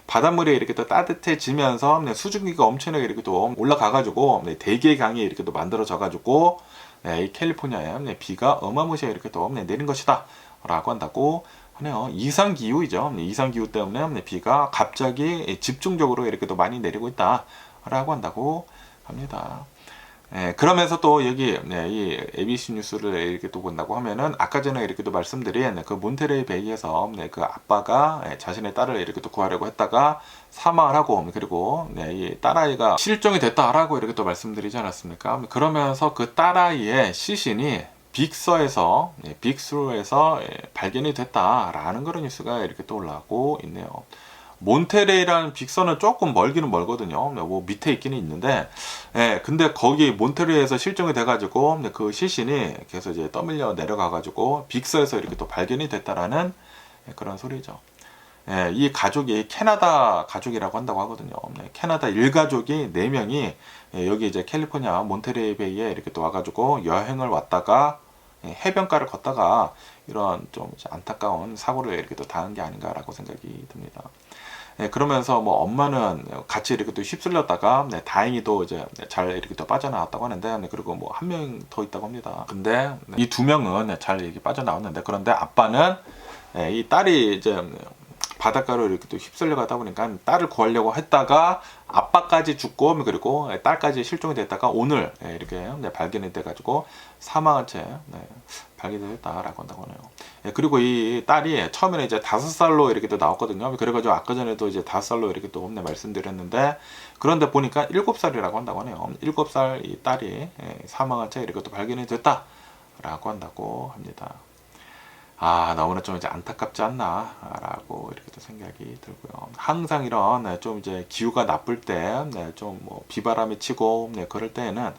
바닷물이 이렇게 또 따뜻해지면서 수증기가 엄청나게 이렇게 또 올라가 가지고 대기의 강이 이렇게 또 만들어져 가지고 이 캘리포니아에 비가 어마무시하게 이렇게 또 내린 것이다 라고 한다고 하네요. 이상기후이죠. 이상기후 때문에 비가 갑자기 집중적으로 이렇게 또 많이 내리고 있다라고 한다고 합니다. 그러면서 또 여기 이 ABC 뉴스를 이렇게 또 본다고 하면은 아까 전에 이렇게 또 말씀드린 그 몬테레이 베이에서 그 아빠가 자신의 딸을 이렇게 또 구하려고 했다가 사망을 하고 그리고 이 딸아이가 실종이 됐다라고 이렇게 또 말씀드리지 않았습니까? 그러면서 그 딸아이의 시신이 빅서에서 빅스루에서 발견이 됐다라는 그런 뉴스가 이렇게 또 올라오고 있네요. 몬테레이라는 빅서는 조금 멀기는 멀거든요. 뭐 밑에 있기는 있는데, 근데 거기 몬테레이에서 실종이 돼가지고 그 시신이 계속 이제 떠밀려 내려가가지고 빅서에서 이렇게 또 발견이 됐다라는 그런 소리죠. 이 가족이 캐나다 가족이라고 한다고 하거든요. 캐나다 일가족이 4명이 여기 이제 캘리포니아 몬테레이 베이에 이렇게 또 와가지고 여행을 왔다가 해변가를 걷다가 이런 좀 안타까운 사고를 이렇게 또 당한 게 아닌가라고 생각이 듭니다. 그러면서 뭐 엄마는 같이 이렇게 또 휩쓸렸다가 다행히도 이제 잘 이렇게 또 빠져나왔다고 하는데 그리고 뭐 한 명 더 있다고 합니다. 근데 이 2명은 잘 이렇게 빠져나왔는데 그런데 아빠는 이 딸이 이제 바닷가로 이렇게 또 휩쓸려 가다 보니까 딸을 구하려고 했다가 아빠까지 죽고 그리고 딸까지 실종이 됐다가 오늘 이렇게 발견이 돼가지고 사망한 채 발견이 됐다라고 한다고 하네요. 그리고 이 딸이 처음에는 이제 5살로 이렇게 또 나왔거든요. 그래가지고 아까 전에도 이제 5살로 이렇게 또 말씀드렸는데 그런데 보니까 7살이라고 한다고 하네요. 7살 이 딸이 사망한 채 이렇게 또 발견이 됐다라고 한다고 합니다. 너무나 좀 이제 안타깝지 않나라고 이렇게 또 생각이 들고요. 항상 이런 좀 이제 기후가 나쁠 때, 좀 뭐 비바람이 치고, 그럴 때에는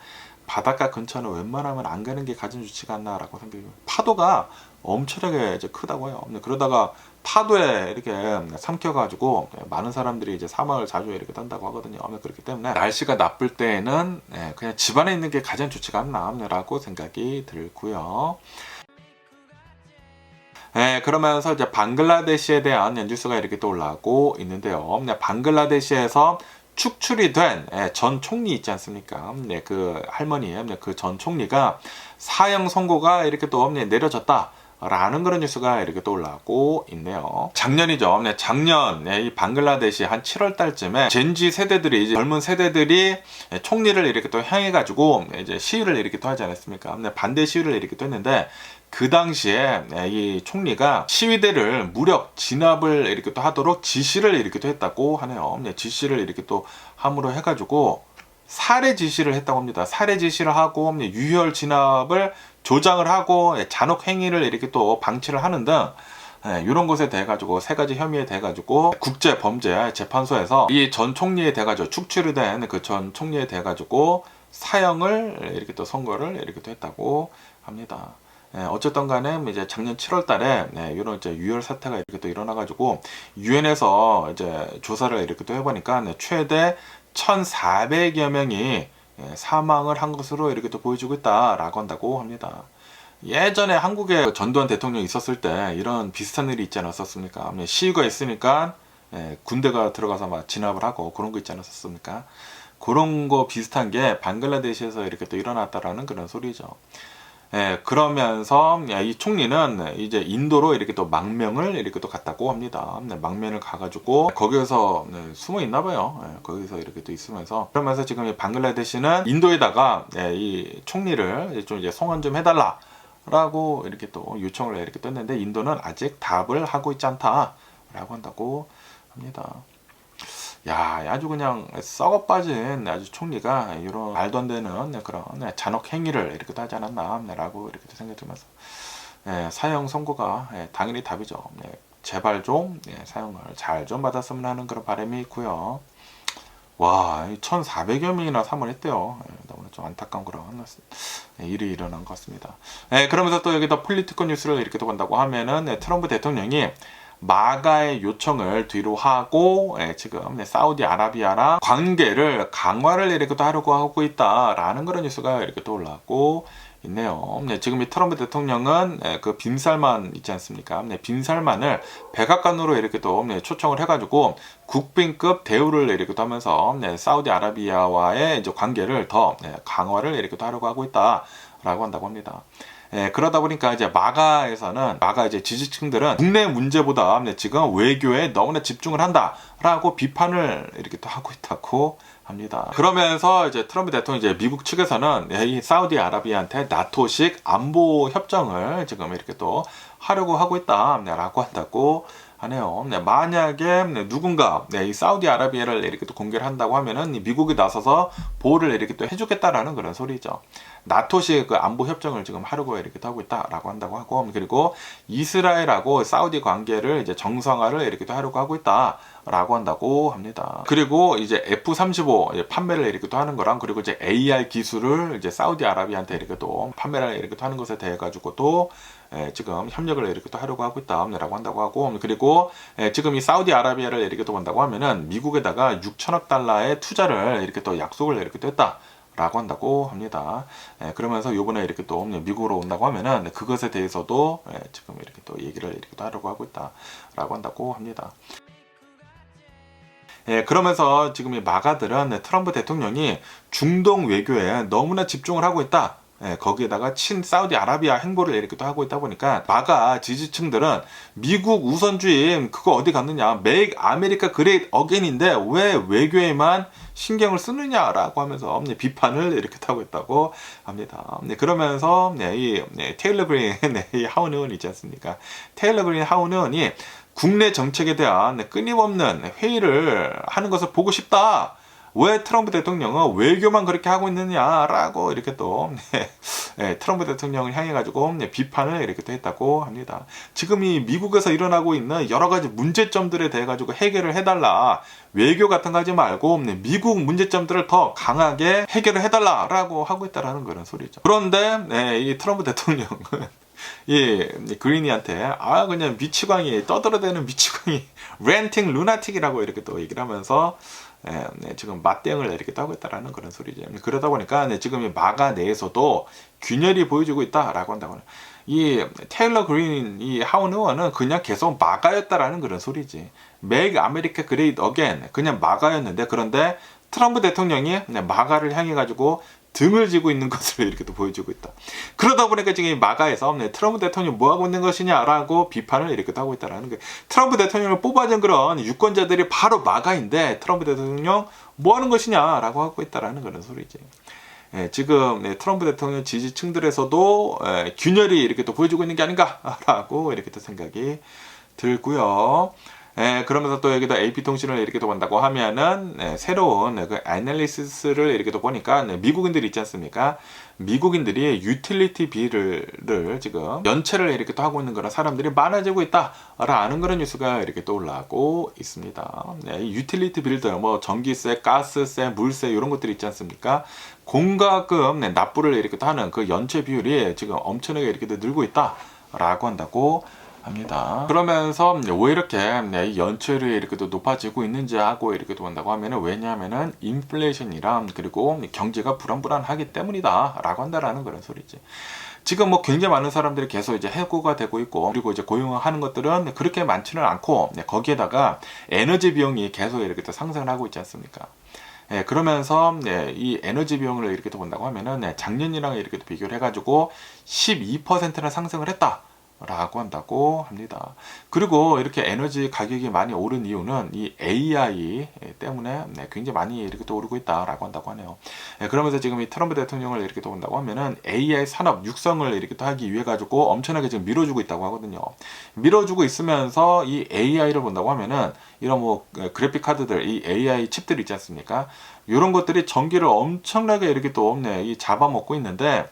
바닷가 근처는 웬만하면 안 가는 게 가장 좋지가 않나라고 생각해요. 파도가 엄청나게 이제 크다고 해요. 그러다가 파도에 이렇게 삼켜가지고 많은 사람들이 이제 사망을 자주 이렇게 한다고 하거든요. 그렇기 때문에 날씨가 나쁠 때에는 그냥 집 안에 있는 게 가장 좋지가 않나라고 생각이 들고요. 그러면서 이제 방글라데시에 대한 뉴스가 이렇게 또 올라오고 있는데요. 방글라데시에서 축출이 된 전 총리 있지 않습니까? 그 할머니, 그 전 총리가 사형 선고가 이렇게 또 내려졌다. 라는 그런 뉴스가 이렇게 또 올라오고 있네요. 작년이죠. 작년 이 방글라데시 한 7월 달쯤에 젠지 세대들이 이제 젊은 세대들이 총리를 이렇게 또 향해가지고 이제 시위를 이렇게 또 하지 않았습니까? 반대 시위를 이렇게 또 했는데 그 당시에 이 총리가 시위대를 무력 진압을 이렇게 또 하도록 지시를 이렇게 또 했다고 하네요. 지시를 이렇게 또 함으로 해가지고 살해 지시를 했다고 합니다. 살해 지시를 하고 유혈 진압을 조장을 하고 잔혹 행위를 이렇게 또 방치를 하는 등 이런 것에 대해 가지고 3가지 혐의에 대해 가지고 국제 범죄 재판소에서 이 전 총리에 대해 가지고 축출이 된 그 전 총리에 대해 가지고 사형을 이렇게 또 선고를 이렇게 또 했다고 합니다. 어쨌든 간에 이제 작년 7월 달에 이런 이제 유혈 사태가 이렇게 또 일어나 가지고 유엔에서 이제 조사를 이렇게 또 해보니까 최대 1,400여 명이 사망을 한 것으로 이렇게 또 보여주고 있다라고 한다고 합니다. 예전에 한국에 전두환 대통령이 있었을 때 이런 비슷한 일이 있지 않았었습니까? 시위가 있으니까 군대가 들어가서 막 진압을 하고 그런 거 있지 않았었습니까? 그런 거 비슷한 게 방글라데시에서 이렇게 또 일어났다라는 그런 소리죠. 그러면서 이 총리는 이제 인도로 이렇게 또 망명을 이렇게 또 갔다고 합니다. 망명을 가가지고 거기에서 숨어 있나 봐요. 거기서 이렇게 또 있으면서 그러면서 지금 이 방글라데시는 인도에다가 이 총리를 좀 이제 송환 좀 해달라라고 이렇게 또 요청을 이렇게 떴는데 인도는 아직 답을 하고 있지 않다라고 한다고 합니다. 야, 아주 그냥 썩어 빠진 아주 총리가 이런 말도 안 되는 그런 잔혹 행위를 이렇게 하지 않았나라고 이렇게 생각이 들면서 사형 선고가 당연히 답이죠. 제발 좀 사형을 잘 좀 받았으면 하는 그런 바람이 있고요. 와, 1,400여 명이나 사망했대요. 너무나 좀 안타까운 그런 일이 일어난 것 같습니다. 그러면서 또 여기다 폴리티컬 뉴스를 이렇게 또 본다고 하면은 트럼프 대통령이 마가의 요청을 뒤로 하고 지금 사우디아라비아랑 관계를 강화를 이렇게 또 하려고 하고 있다라는 그런 뉴스가 이렇게 또 올라오고 있네요. 지금 이 트럼프 대통령은 그 빈살만 있지 않습니까? 빈살만을 백악관으로 이렇게 또 초청을 해가지고 국빈급 대우를 이렇게 또 하면서 사우디아라비아와의 이제 관계를 더 강화를 이렇게 또 하려고 하고 있다라고 한다고 합니다. 그러다 보니까 이제 마가 이제 지지층들은 국내 문제보다 지금 외교에 너무나 집중을 한다라고 비판을 이렇게 또 하고 있다고 합니다. 그러면서 이제 트럼프 대통령 이제 미국 측에서는 이 사우디아라비아한테 나토식 안보 협정을 지금 이렇게 또 하려고 하고 있다라고 한다고 하네요. 만약에 누군가 이 사우디아라비아를 이렇게 또 공개를 한다고 하면은 미국이 나서서 보호를 이렇게 또 해주겠다라는 그런 소리죠. 나토식 그 안보 협정을 지금 하려고 이렇게 또 하고 있다라고 한다고 하고, 그리고 이스라엘하고 사우디 관계를 이제 정상화를 이렇게 또 하려고 하고 있다라고 한다고 합니다. 그리고 이제 F-35 판매를 이렇게 또 하는 거랑, 그리고 이제 AR 기술을 이제 사우디아라비아한테 이렇게 또 판매를 이렇게 또 하는 것에 대해 가지고 또 지금 협력을 이렇게 또 하려고 하고 있다라고 한다고 하고, 그리고 지금 이 사우디아라비아를 이렇게 또 본다고 하면은 미국에다가 6천억 달러의 투자를 이렇게 또 약속을 이렇게 또 했다라고 한다고 합니다. 그러면서 요번에 이렇게 또 미국으로 온다고 하면은 그것에 대해서도 지금 이렇게 또 얘기를 이렇게 또 하려고 하고 있다라고 한다고 합니다. 그러면서 지금 이 마가들은 트럼프 대통령이 중동 외교에 너무나 집중을 하고 있다. 거기에다가 친 사우디아라비아 행보를 이렇게 또 하고 있다 보니까 마가 지지층들은 미국 우선주의 그거 어디 갔느냐, Make America Great Again인데 왜 외교에만 신경을 쓰느냐라고 하면서 비판을 이렇게 하고 있다고 합니다. 그러면서 이 테일러 그린 이 하원 의원 있지 않습니까? 테일러 그린 하원 의원이 국내 정책에 대한 끊임없는 회의를 하는 것을 보고 싶다. 왜 트럼프 대통령은 외교만 그렇게 하고 있느냐라고 이렇게 또 트럼프 대통령을 향해 가지고 비판을 이렇게 또 했다고 합니다. 지금 이 미국에서 일어나고 있는 여러 가지 문제점들에 대해 가지고 해결을 해달라. 외교 같은 거 하지 말고 미국 문제점들을 더 강하게 해결을 해달라라고 하고 있다라는 그런 소리죠. 그런데 이 트럼프 대통령은 이 그린이한테 그냥 미치광이 떠들어대는 미치광이 렌팅 루나틱이라고 이렇게 또 얘기를 하면서 지금 맞대응을 이렇게 하고 있다라는 그런 소리죠. 그러다 보니까 지금 이 마가 내에서도 균열이 보여지고 있다라고 한다고. 이 테일러 그린 이 하원 의원은 그냥 계속 마가였다라는 그런 소리지. Make America Great Again 그냥 마가였는데, 그런데 트럼프 대통령이 마가를 향해 가지고 등을 지고 있는 것을 이렇게 또 보여주고 있다. 그러다 보니까 지금 마가에서 트럼프 대통령이 뭐 하고 있는 것이냐라고 비판을 이렇게 하고 있다라는 거예요. 트럼프 대통령을 뽑아준 그런 유권자들이 바로 마가인데 트럼프 대통령 뭐 하는 것이냐라고 하고 있다라는 그런 소리지. 지금 트럼프 대통령 지지층들에서도 균열이 이렇게 또 보여주고 있는 게 아닌가라고 이렇게 또 생각이 들고요. 그러면서 또 여기다 AP통신을 이렇게 또 본다고 하면은 새로운 그 애널리시스를 이렇게 또 보니까 미국인들이 있지 않습니까? 미국인들이 유틸리티 빌을 지금 연체를 이렇게 또 하고 있는 그런 사람들이 많아지고 있다라는 그런 뉴스가 이렇게 또 올라오고 있습니다. 이 유틸리티 빌들 뭐 전기세, 가스세, 물세 이런 것들이 있지 않습니까? 공과금 납부를 이렇게 또 하는 그 연체 비율이 지금 엄청나게 이렇게 또 늘고 있다라고 한다고 합니다. 그러면서 왜 이렇게 이 연체율이 이렇게 또 높아지고 있는지 하고 이렇게 또 본다고 하면은, 왜냐하면은 인플레이션이랑 그리고 경제가 불안불안하기 때문이다 라고 한다라는 그런 소리지. 지금 뭐 굉장히 많은 사람들이 계속 이제 해고가 되고 있고, 그리고 이제 고용을 하는 것들은 그렇게 많지는 않고, 거기에다가 에너지 비용이 계속 이렇게 또 상승을 하고 있지 않습니까? 그러면서 이 에너지 비용을 이렇게 또 본다고 하면은 작년이랑 이렇게 또 비교를 해가지고 12%나 상승을 했다. 라고 한다고 합니다. 그리고 이렇게 에너지 가격이 많이 오른 이유는 이 AI 때문에 굉장히 많이 이렇게 또 오르고 있다라고 한다고 하네요. 그러면서 지금 이 트럼프 대통령을 이렇게 또 본다고 하면은 AI 산업 육성을 이렇게 또 하기 위해 가지고 엄청나게 지금 밀어주고 있다고 하거든요. 밀어주고 있으면서 이 AI를 본다고 하면은 이런 뭐 그래픽 카드들, 이 AI 칩들 있지 않습니까? 이런 것들이 전기를 엄청나게 이렇게 또 이 잡아먹고 있는데,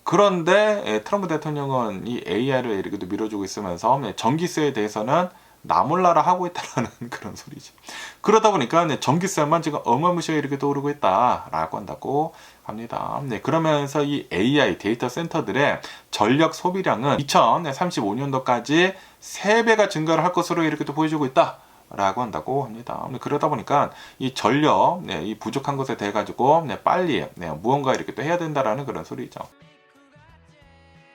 그런데 트럼프 대통령은 이 AI를 이렇게 또 밀어주고 있으면서 전기세에 대해서는 나 몰라라 하고 있다라는 그런 소리죠. 그러다 보니까 전기세만 지금 어마무시하게 이렇게 또 오르고 있다라고 한다고 합니다. 그러면서 이 AI 데이터 센터들의 전력 소비량은 2035년도까지 3배가 증가를 할 것으로 이렇게 또 보여주고 있다. 라고 한다고 합니다. 그러다 보니까 이 전력, 이 부족한 것에 대해 가지고 빨리 무언가 이렇게 또 해야 된다라는 그런 소리죠.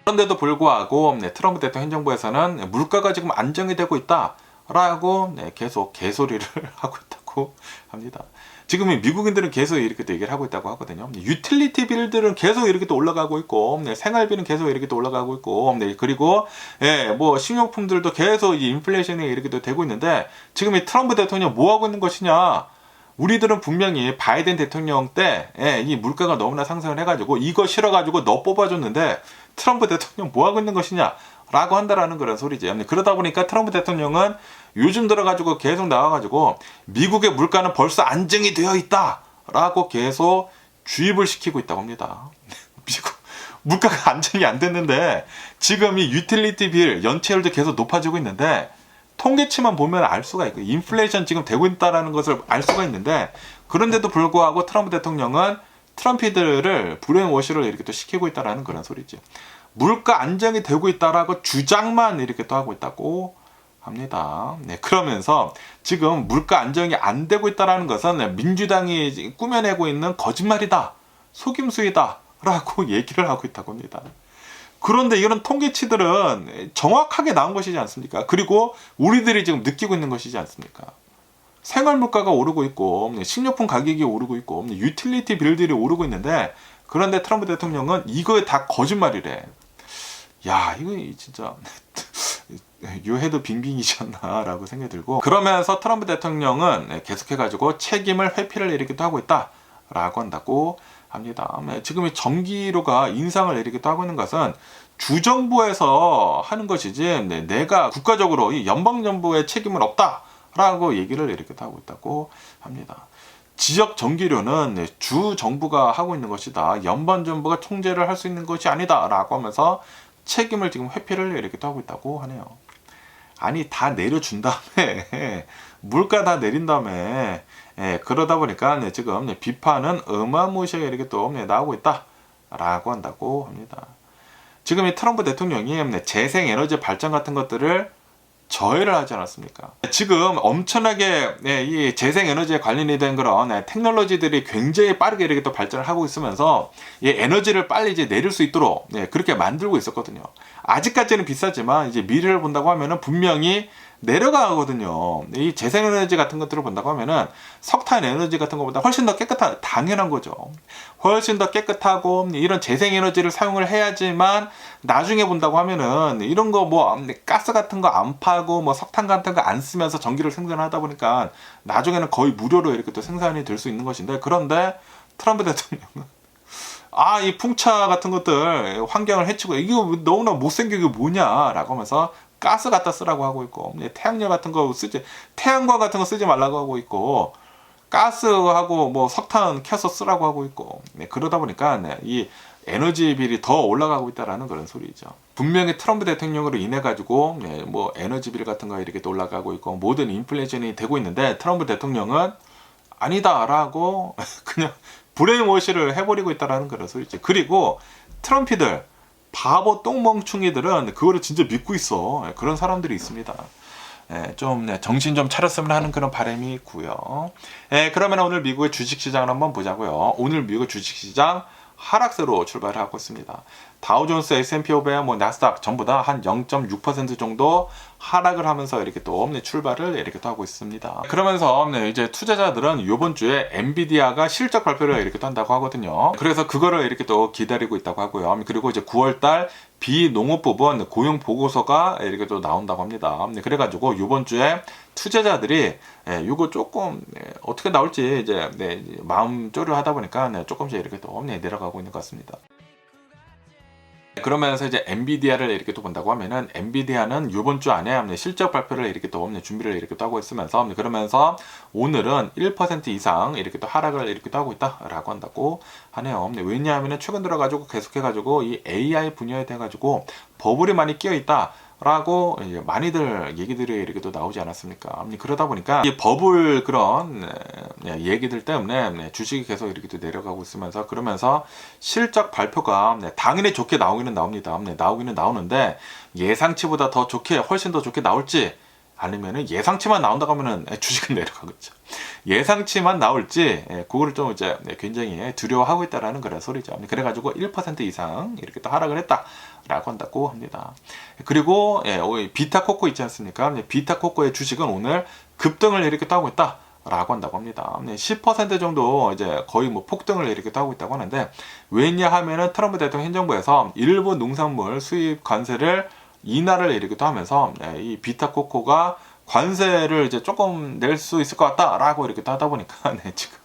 그런데도 불구하고 트럼프 대통령 행정부에서는 물가가 지금 안정이 되고 있다라고 계속 개소리를 하고 있다고 합니다. 지금 미국인들은 계속 이렇게 또 얘기를 하고 있다고 하거든요. 유틸리티 빌들은 계속 이렇게 또 올라가고 있고, 생활비는 계속 이렇게 또 올라가고 있고, 그리고 뭐 식료품들도 계속 이 인플레이션이 이렇게 또 되고 있는데, 지금 이 트럼프 대통령 뭐 하고 있는 것이냐? 우리들은 분명히 바이든 대통령 때 이 물가가 너무나 상승을 해가지고 이거 싫어가지고 너 뽑아줬는데 트럼프 대통령 뭐 하고 있는 것이냐 라고 한다라는 그런 소리지. 그러다 보니까 트럼프 대통령은 요즘 들어가지고 계속 나와가지고 미국의 물가는 벌써 안정이 되어 있다 라고 계속 주입을 시키고 있다고 합니다. 미국 물가가 안정이 안 됐는데 지금 이 유틸리티 빌 연체율도 계속 높아지고 있는데 통계치만 보면 알 수가 있고 인플레이션 지금 되고 있다라는 것을 알 수가 있는데 그런데도 불구하고 트럼프 대통령은 트럼피들을 브레인워시를 이렇게 또 시키고 있다라는 그런 소리죠. 물가 안정이 되고 있다라고 주장만 이렇게 또 하고 있다고 합니다. 네, 그러면서 지금 물가 안정이 안 되고 있다라는 것은 민주당이 꾸며내고 있는 거짓말이다, 속임수이다 라고 얘기를 하고 있다고 합니다. 그런데 이런 통계치들은 정확하게 나온 것이지 않습니까? 그리고 우리들이 지금 느끼고 있는 것이지 않습니까? 생활 물가가 오르고 있고 식료품 가격이 오르고 있고 유틸리티 빌들이 오르고 있는데 그런데 트럼프 대통령은 이거에 다 거짓말이래. 야, 이거 진짜 요해도 빙빙이셨나라고 생각이 들고 그러면서 트럼프 대통령은 계속해가지고 책임을 회피를 일으키기도 하고 있다라고 한다고 합니다. 지금 이 전기료가 인상을 일으키기도 하고 있는 것은 주정부에서 하는 것이지 내가 국가적으로 이 연방정부의 책임은 없다라고 얘기를 일으키기도 하고 있다고 합니다. 지역 전기료는 주정부가 하고 있는 것이다. 연방정부가 통제를 할 수 있는 것이 아니다라고 하면서 책임을 지금 회피를 일으키기도 하고 있다고 하네요. 아니 다 내려준 다음에 물가 다 내린 다음에 그러다 보니까 지금 비판은 어마무시하게 이렇게 또 나오고 있다라고 한다고 합니다. 지금 이 트럼프 대통령이 재생에너지 발전 같은 것들을 저해를 하지 않았습니까? 지금 엄청나게 이 재생에너지에 관련이 된 그런 테크놀로지들이 굉장히 빠르게 이렇게 또 발전을 하고 있으면서 이 에너지를 빨리 이제 내릴 수 있도록 그렇게 만들고 있었거든요. 아직까지는 비싸지만 이제 미래를 본다고 하면은 분명히 내려가거든요. 이 재생에너지 같은 것들을 본다고 하면은 석탄 에너지 같은 것보다 훨씬 더 깨끗한, 당연한 거죠. 훨씬 더 깨끗하고 이런 재생에너지를 사용을 해야지만 나중에 본다고 하면은 이런 거 뭐 가스 같은 거 안 파고 뭐 석탄 같은 거 안 쓰면서 전기를 생산하다 보니까 나중에는 거의 무료로 이렇게 또 생산이 될 수 있는 것인데 그런데 트럼프 대통령은 이 풍차 같은 것들 환경을 해치고 이거 너무나 못생기게 뭐냐라고 하면서 가스 갖다 쓰라고 하고 있고 태양열 같은 거 쓰지 태양광 같은 거 쓰지 말라고 하고 있고 가스하고 뭐 석탄 켜서 쓰라고 하고 있고 그러다 보니까 이 에너지 비리 더 올라가고 있다라는 그런 소리죠. 분명히 트럼프 대통령으로 인해 가지고 뭐 에너지 비리 같은 거 이렇게 또 올라가고 있고 모든 인플레이션이 되고 있는데 트럼프 대통령은 아니다라고 그냥 브레인워시를 해버리고 있다라는 그런 소리죠. 그리고 트럼피들 바보 똥멍충이들은 그거를 진짜 믿고 있어. 그런 사람들이 있습니다. 좀 정신 좀 차렸으면 하는 그런 바람이 있고요. 그러면 오늘 미국의 주식시장을 한번 보자고요. 오늘 미국 주식시장 하락세로 출발을 하고 있습니다. 다우존스, S&P 500, 뭐 나스닥 전부 다 한 0.6% 정도 하락을 하면서 이렇게 또 출발을 이렇게 또 하고 있습니다. 그러면서 이제 투자자들은 이번 주에 엔비디아가 실적 발표를 이렇게 또 한다고 하거든요. 그래서 그거를 이렇게 또 기다리고 있다고 하고요. 그리고 이제 9월달 비농업 부분 고용 보고서가 이렇게 또 나온다고 합니다. 그래가지고 이번 주에 투자자들이 이거 조금 어떻게 나올지 이제 마음 쪼려하다 보니까 조금씩 이렇게 또 내려가고 있는 것 같습니다. 그러면서 이제 엔비디아를 이렇게 또 본다고 하면은 엔비디아는 이번 주 안에 실적 발표를 이렇게 또 준비를 이렇게 또 하고 있으면서 그러면서 오늘은 1% 이상 이렇게 또 하락을 이렇게 또 하고 있다라고 한다고 하네요. 왜냐하면은 최근 들어가지고 계속해가지고 이 AI 분야에 대해가지고 버블이 많이 끼어 있다. 라고 많이들 얘기들이 이렇게 또 나오지 않았습니까? 그러다 보니까 이 버블 그런 얘기들 때문에 주식이 계속 이렇게 또 내려가고 있으면서 그러면서 실적 발표가 당연히 좋게 나오기는 나옵니다. 나오기는 나오는데 예상치보다 더 좋게 훨씬 더 좋게 나올지 아니면은 예상치만 나온다고 하면은 주식은 내려가겠죠. 예상치만 나올지 그거를 좀 이제 굉장히 두려워하고 있다라는 그런 소리죠. 그래가지고 1% 이상 이렇게 또 하락을 했다라고 한다고 합니다. 그리고 비타코코 있지 않습니까? 비타코코의 주식은 오늘 급등을 이렇게 또 하고 있다라고 한다고 합니다. 10% 정도 이제 거의 뭐 폭등을 이렇게 또 하고 있다고 하는데 왜냐하면은 트럼프 대통령 행정부에서 일본 농산물 수입 관세를 인하를 이렇게 또 하면서 이 비타코코가 관세를 이제 조금 낼 수 있을 것 같다라고 이렇게 또 하다 보니까 네, 지금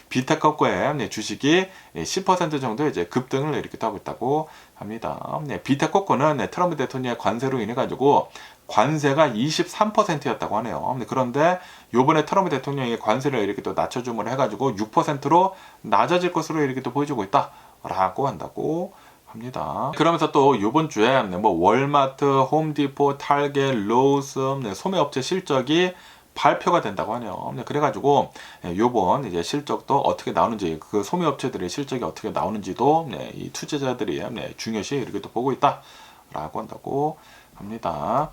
비테크코의 네, 주식이 10% 정도 이제 급등을 이렇게 하고 있다고 합니다. 네, 비테크코는 네, 트럼프 대통령의 관세로 인해 가지고 관세가 23%였다고 하네요. 그런데 요번에 트럼프 대통령이 관세를 이렇게 또 낮춰줌을 해가지고 6%로 낮아질 것으로 이렇게 또 보여주고 있다라고 한다고 합니다. 그러면서 또 이번 주에 뭐 월마트, 홈디포, 타겟, 로스, 소매업체 실적이 발표가 된다고 하네요. 그래가지고 요번 이제 실적도 어떻게 나오는지, 그 소매업체들의 실적이 어떻게 나오는지도 이 투자자들이 중요시 이렇게 또 보고 있다라고 한다고 합니다.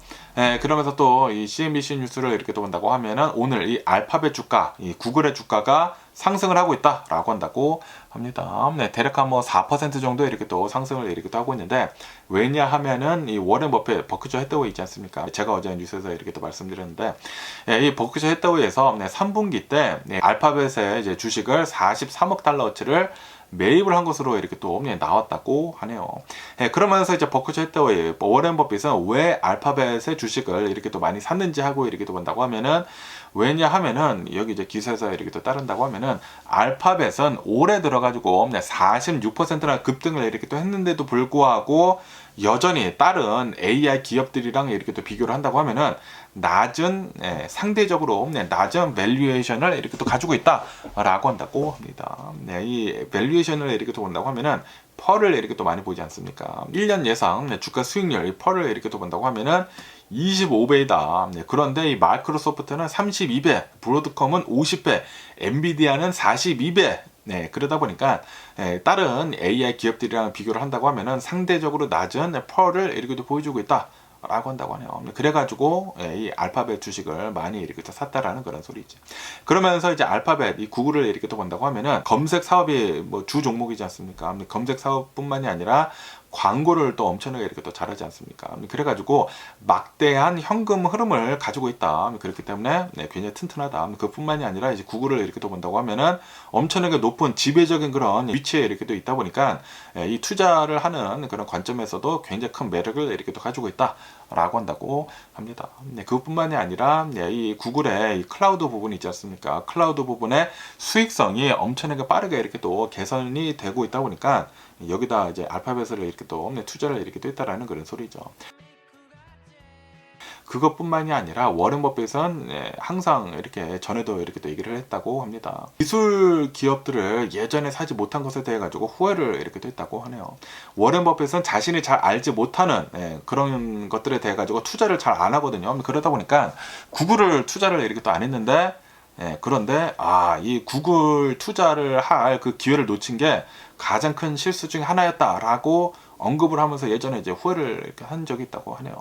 그러면서 또 이 CNBC 뉴스를 이렇게 또 본다고 하면은 오늘 이 알파벳 주가, 이 구글의 주가가 상승을 하고 있다라고 한다고 합니다. 네, 대략 한 뭐 4% 정도 이렇게 또 상승을 이렇게 또 하고 있는데, 왜냐하면은 이 워렌 버핏 버크셔 해더웨이 있지 않습니까? 제가 어제 뉴스에서 이렇게 또 말씀드렸는데, 이 버크셔 해더웨이에서 3분기 때 알파벳의 이제 주식을 43억 달러어치를 매입을 한 것으로 이렇게 또 나왔다고 하네요. 그러면서 이제 버크셔 해더웨이, 워렌 버핏은 왜 알파벳의 주식을 이렇게 또 많이 샀는지 하고 이렇게 또 본다고 하면은, 왜냐하면은 여기 이제 기사에서 이렇게 또 따른다고 하면은 알파벳은 올해 들어가지고 46%나 급등을 이렇게 또 했는데도 불구하고 여전히 다른 AI 기업들이랑 이렇게 또 비교를 한다고 하면은 낮은, 상대적으로 낮은 밸류에이션을 이렇게 또 가지고 있다라고 한다고 합니다. 이 밸류에이션을 이렇게 또 본다고 하면은 펄을 이렇게 또 많이 보지 않습니까? 1년 예상 주가 수익률, 이 펄을 이렇게 또 본다고 하면은 25배이다. 그런데 이 마이크로소프트는 32배, 브로드컴은 50배, 엔비디아는 42배. 그러다 보니까 다른 AI 기업들이랑 비교를 한다고 하면은 상대적으로 낮은 펄을 이렇게 또 보여주고 있다라고 한다고 하네요. 그래가지고 이 알파벳 주식을 많이 이렇게 또 샀다라는 그런 소리지. 그러면서 이제 알파벳, 이 구글을 이렇게 또 본다고 하면은 검색 사업이 뭐 주 종목이지 않습니까? 검색 사업뿐만이 아니라 광고를 또 엄청나게 이렇게 또 잘하지 않습니까? 그래가지고 막대한 현금 흐름을 가지고 있다. 그렇기 때문에 굉장히 튼튼하다. 그뿐만이 아니라 이제 구글을 이렇게 또 본다고 하면은 엄청나게 높은 지배적인 그런 위치에 이렇게 또 있다 보니까 이 투자를 하는 그런 관점에서도 굉장히 큰 매력을 이렇게 또 가지고 있다라고 한다고 합니다. 그것뿐만이 아니라 이 구글의 이 클라우드 부분이 있지 않습니까? 클라우드 부분의 수익성이 엄청나게 빠르게 이렇게 또 개선이 되고 있다 보니까 여기다 이제 알파벳을 이렇게 또 투자를 이렇게 또 했다라는 그런 소리죠. 그것뿐만이 아니라 워렌 버핏은 항상 이렇게 전에도 이렇게 또 얘기를 했다고 합니다. 기술 기업들을 예전에 사지 못한 것에 대해 가지고 후회를 이렇게 또 했다고 하네요. 워렌 버핏은 자신이 잘 알지 못하는 그런 것들에 대해 가지고 투자를 잘 안 하거든요. 그러다 보니까 구글을 투자를 이렇게 또 안 했는데, 그런데 이 구글 투자를 할 그 기회를 놓친 게 가장 큰 실수 중에 하나였다라고 언급을 하면서 예전에 이제 후회를 이렇게 한 적이 있다고 하네요.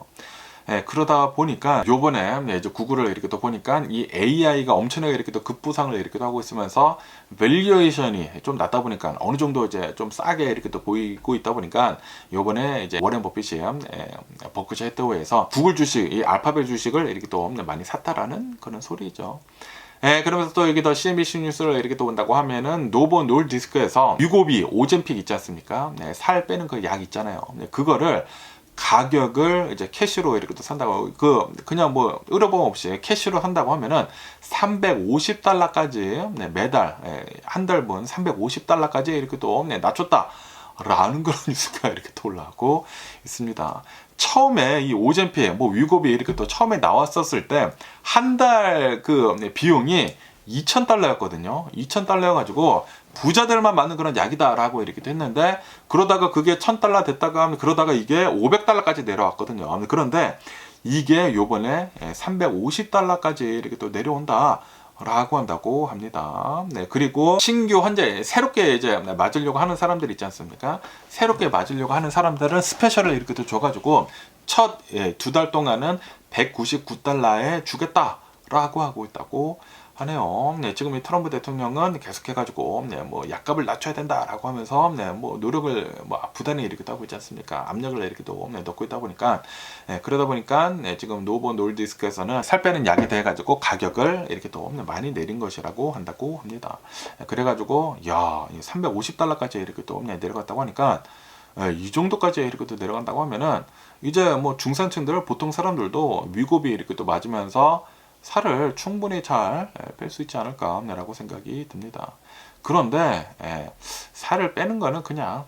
그러다 보니까 요번에 이제 구글을 이렇게 또 보니까 이 AI가 엄청나게 이렇게 또 급부상을 이렇게 또 하고 있으면서 밸류에이션이 좀 낮다 보니까 어느 정도 이제 좀 싸게 이렇게 또 보이고 있다 보니까 요번에 이제 워렌 버핏이 버크셔 해더웨이에서 구글 주식, 이 알파벳 주식을 이렇게 또 많이 샀다라는 그런 소리죠. 그러면서 또 여기 더 CNBC 뉴스를 이렇게 또 본다고 하면은 노보 놀디스크에서 뮤고비, 오젬픽 있지 않습니까? 살 빼는 그 약 있잖아요. 그거를 가격을 이제 캐시로 이렇게 또 산다고, 그냥 뭐 의료보험 없이 캐시로 산다고 하면은 350달러까지 매달 한 달분 350달러까지 이렇게 또 낮췄다라는 그런 뉴스가 이렇게 또 올라오고 있습니다. 처음에 이 오젬픽, 뭐 위고비 이렇게 또 처음에 나왔었을 때 한 달 그 비용이 2,000달러였거든요. 2,000달러여가지고 부자들만 맞는 그런 약이다라고 이렇게 했는데, 그러다가 그게 1,000달러 됐다가 그러다가 이게 500달러까지 내려왔거든요. 그런데 이게 요번에 350달러까지 이렇게 또 내려온다 라고 한다고 합니다. 그리고 신규 환자, 새롭게 이제 맞으려고 하는 사람들 있지 않습니까? 새롭게 맞으려고 하는 사람들은 스페셜을 이렇게 또 줘가지고 첫 2달 동안은 199달러에 주겠다라고 하고 있다고 하네요. 지금 이 트럼프 대통령은 계속해가지고 뭐 약값을 낮춰야 된다라고 하면서 뭐 노력을 뭐 부단히 이렇게 하고 있지 않습니까? 압력을 이렇게 또 넣고 있다 보니까 그러다 보니까 지금 노보 놀디스크에서는 살 빼는 약에 대해 가지고 가격을 이렇게 또 많이 내린 것이라고 한다고 합니다. 그래가지고 350달러까지 이렇게 또 내려갔다고 하니까 이 정도까지 이렇게 또 내려간다고 하면은 이제 뭐 중산층들, 보통 사람들도 위고비 이렇게 또 맞으면서 살을 충분히 잘 뺄 수 있지 않을까라고 생각이 듭니다. 그런데 살을 빼는 거는 그냥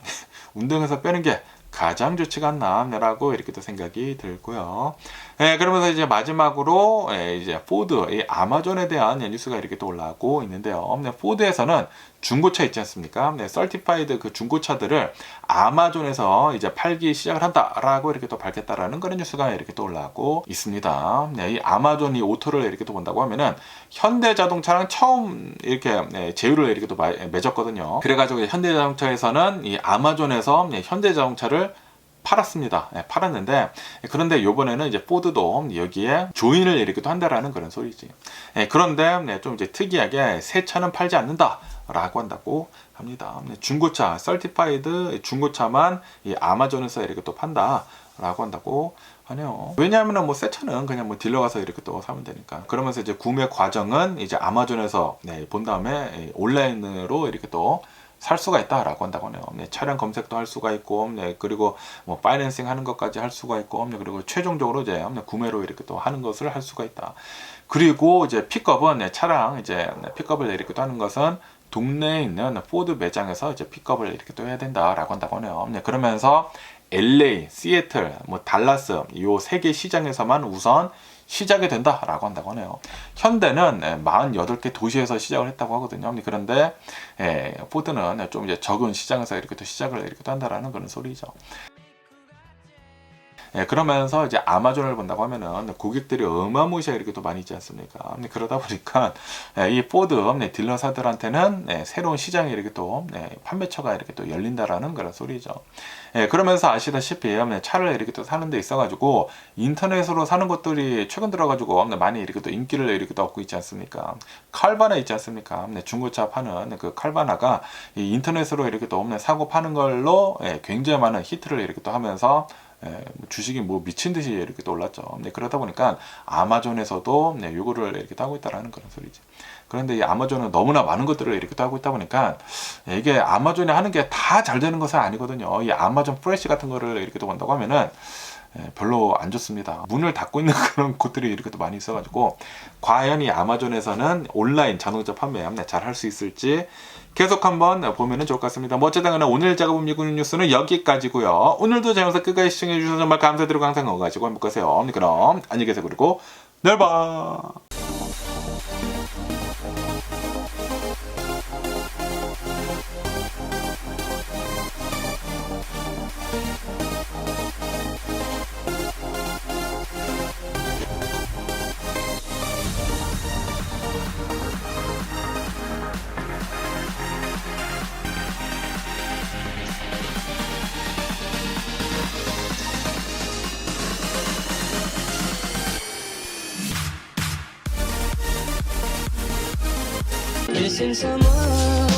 운동해서 빼는 게 가장 좋지가 않나라고 이렇게 또 생각이 들고요. 그러면서 이제 마지막으로 이제 포드, 이 아마존에 대한 뉴스가 이렇게 또 올라오고 있는데요. 포드에서는 중고차 있지 않습니까? 서티파이드 그 중고차들을 아마존에서 이제 팔기 시작을 한다라고 이렇게 또 밝혔다라는 그런 뉴스가 이렇게 또 올라오고 있습니다. 이 아마존 이 오토를 이렇게 또 본다고 하면은 현대자동차랑 처음 이렇게 제휴를 이렇게 또 맺었거든요. 그래가지고 현대자동차에서는 이 아마존에서 현대자동차를 팔았습니다. 팔았는데 그런데 요번에는 이제 포드도 여기에 조인을 이렇게 또 한다라는 그런 소리지. 그런데 좀 이제 특이하게 새 차는 팔지 않는다라고 한다고 합니다. 중고차, 서티파이드 중고차만 이 아마존에서 이렇게 또 판다라고 한다고 하네요. 왜냐하면 뭐 새 차는 그냥 뭐 딜러 가서 이렇게 또 사면 되니까. 그러면서 이제 구매 과정은 이제 아마존에서 본 다음에 온라인으로 이렇게 또 살 수가 있다라고 한다고 하네요. 차량 검색도 할 수가 있고, 그리고 뭐 파이낸싱 하는 것까지 할 수가 있고, 그리고 최종적으로 이제 구매로 이렇게 또 하는 것을 할 수가 있다. 그리고 이제 픽업은 차량 이제 픽업을 이렇게 또 하는 것은 동네에 있는 포드 매장에서 이제 픽업을 이렇게 또 해야 된다라고 한다고 하네요. 그러면서 LA, 시애틀, 뭐 달라스 요 세 개 시장에서만 우선 시작이 된다라고 한다고 하네요. 현대는 48개 도시에서 시작을 했다고 하거든요. 그런데 포드는 좀 이제 적은 시장에서 이렇게 또 시작을 이렇게 또 한다라는 그런 소리죠. 그러면서 이제 아마존을 본다고 하면은 고객들이 어마무시하게 이렇게 또 많이 있지 않습니까? 그러다 보니까 이 포드 딜러사들한테는 새로운 시장이 이렇게 또 판매처가 이렇게 또 열린다라는 그런 소리죠. 그러면서 아시다시피 차를 이렇게 또 사는 데 있어가지고 인터넷으로 사는 것들이 최근 들어가지고 많이 이렇게 또 인기를 이렇게 또 얻고 있지 않습니까? 칼바나 있지 않습니까? 중고차 파는 그 칼바나가 이 인터넷으로 이렇게 또 사고 파는 걸로 굉장히 많은 히트를 이렇게 또 하면서 주식이 뭐 미친 듯이 이렇게 또 올랐죠. 그러다 보니까 아마존에서도 요거를 이렇게 하고 있다라는 그런 소리지. 그런데 이 아마존은 너무나 많은 것들을 이렇게 또 하고 있다 보니까 이게 아마존이 하는 게 다 잘 되는 것은 아니거든요. 이 아마존 프레시 같은 거를 이렇게 또 본다고 하면은 별로 안 좋습니다. 문을 닫고 있는 그런 곳들이 이렇게 또 많이 있어가지고 과연 이 아마존에서는 온라인 자동차 판매 잘 할 수 있을지 계속 한번 보면 좋을 것 같습니다. 뭐 어쨌든 간에 오늘 제가 본 미국 뉴스는 여기까지고요. 오늘도 제 영상 끝까지 시청해 주셔서 정말 감사드리고 항상 건강하시고 행복하세요. 그럼 안녕히 계세요. 그리고 내일 봐. Missing someone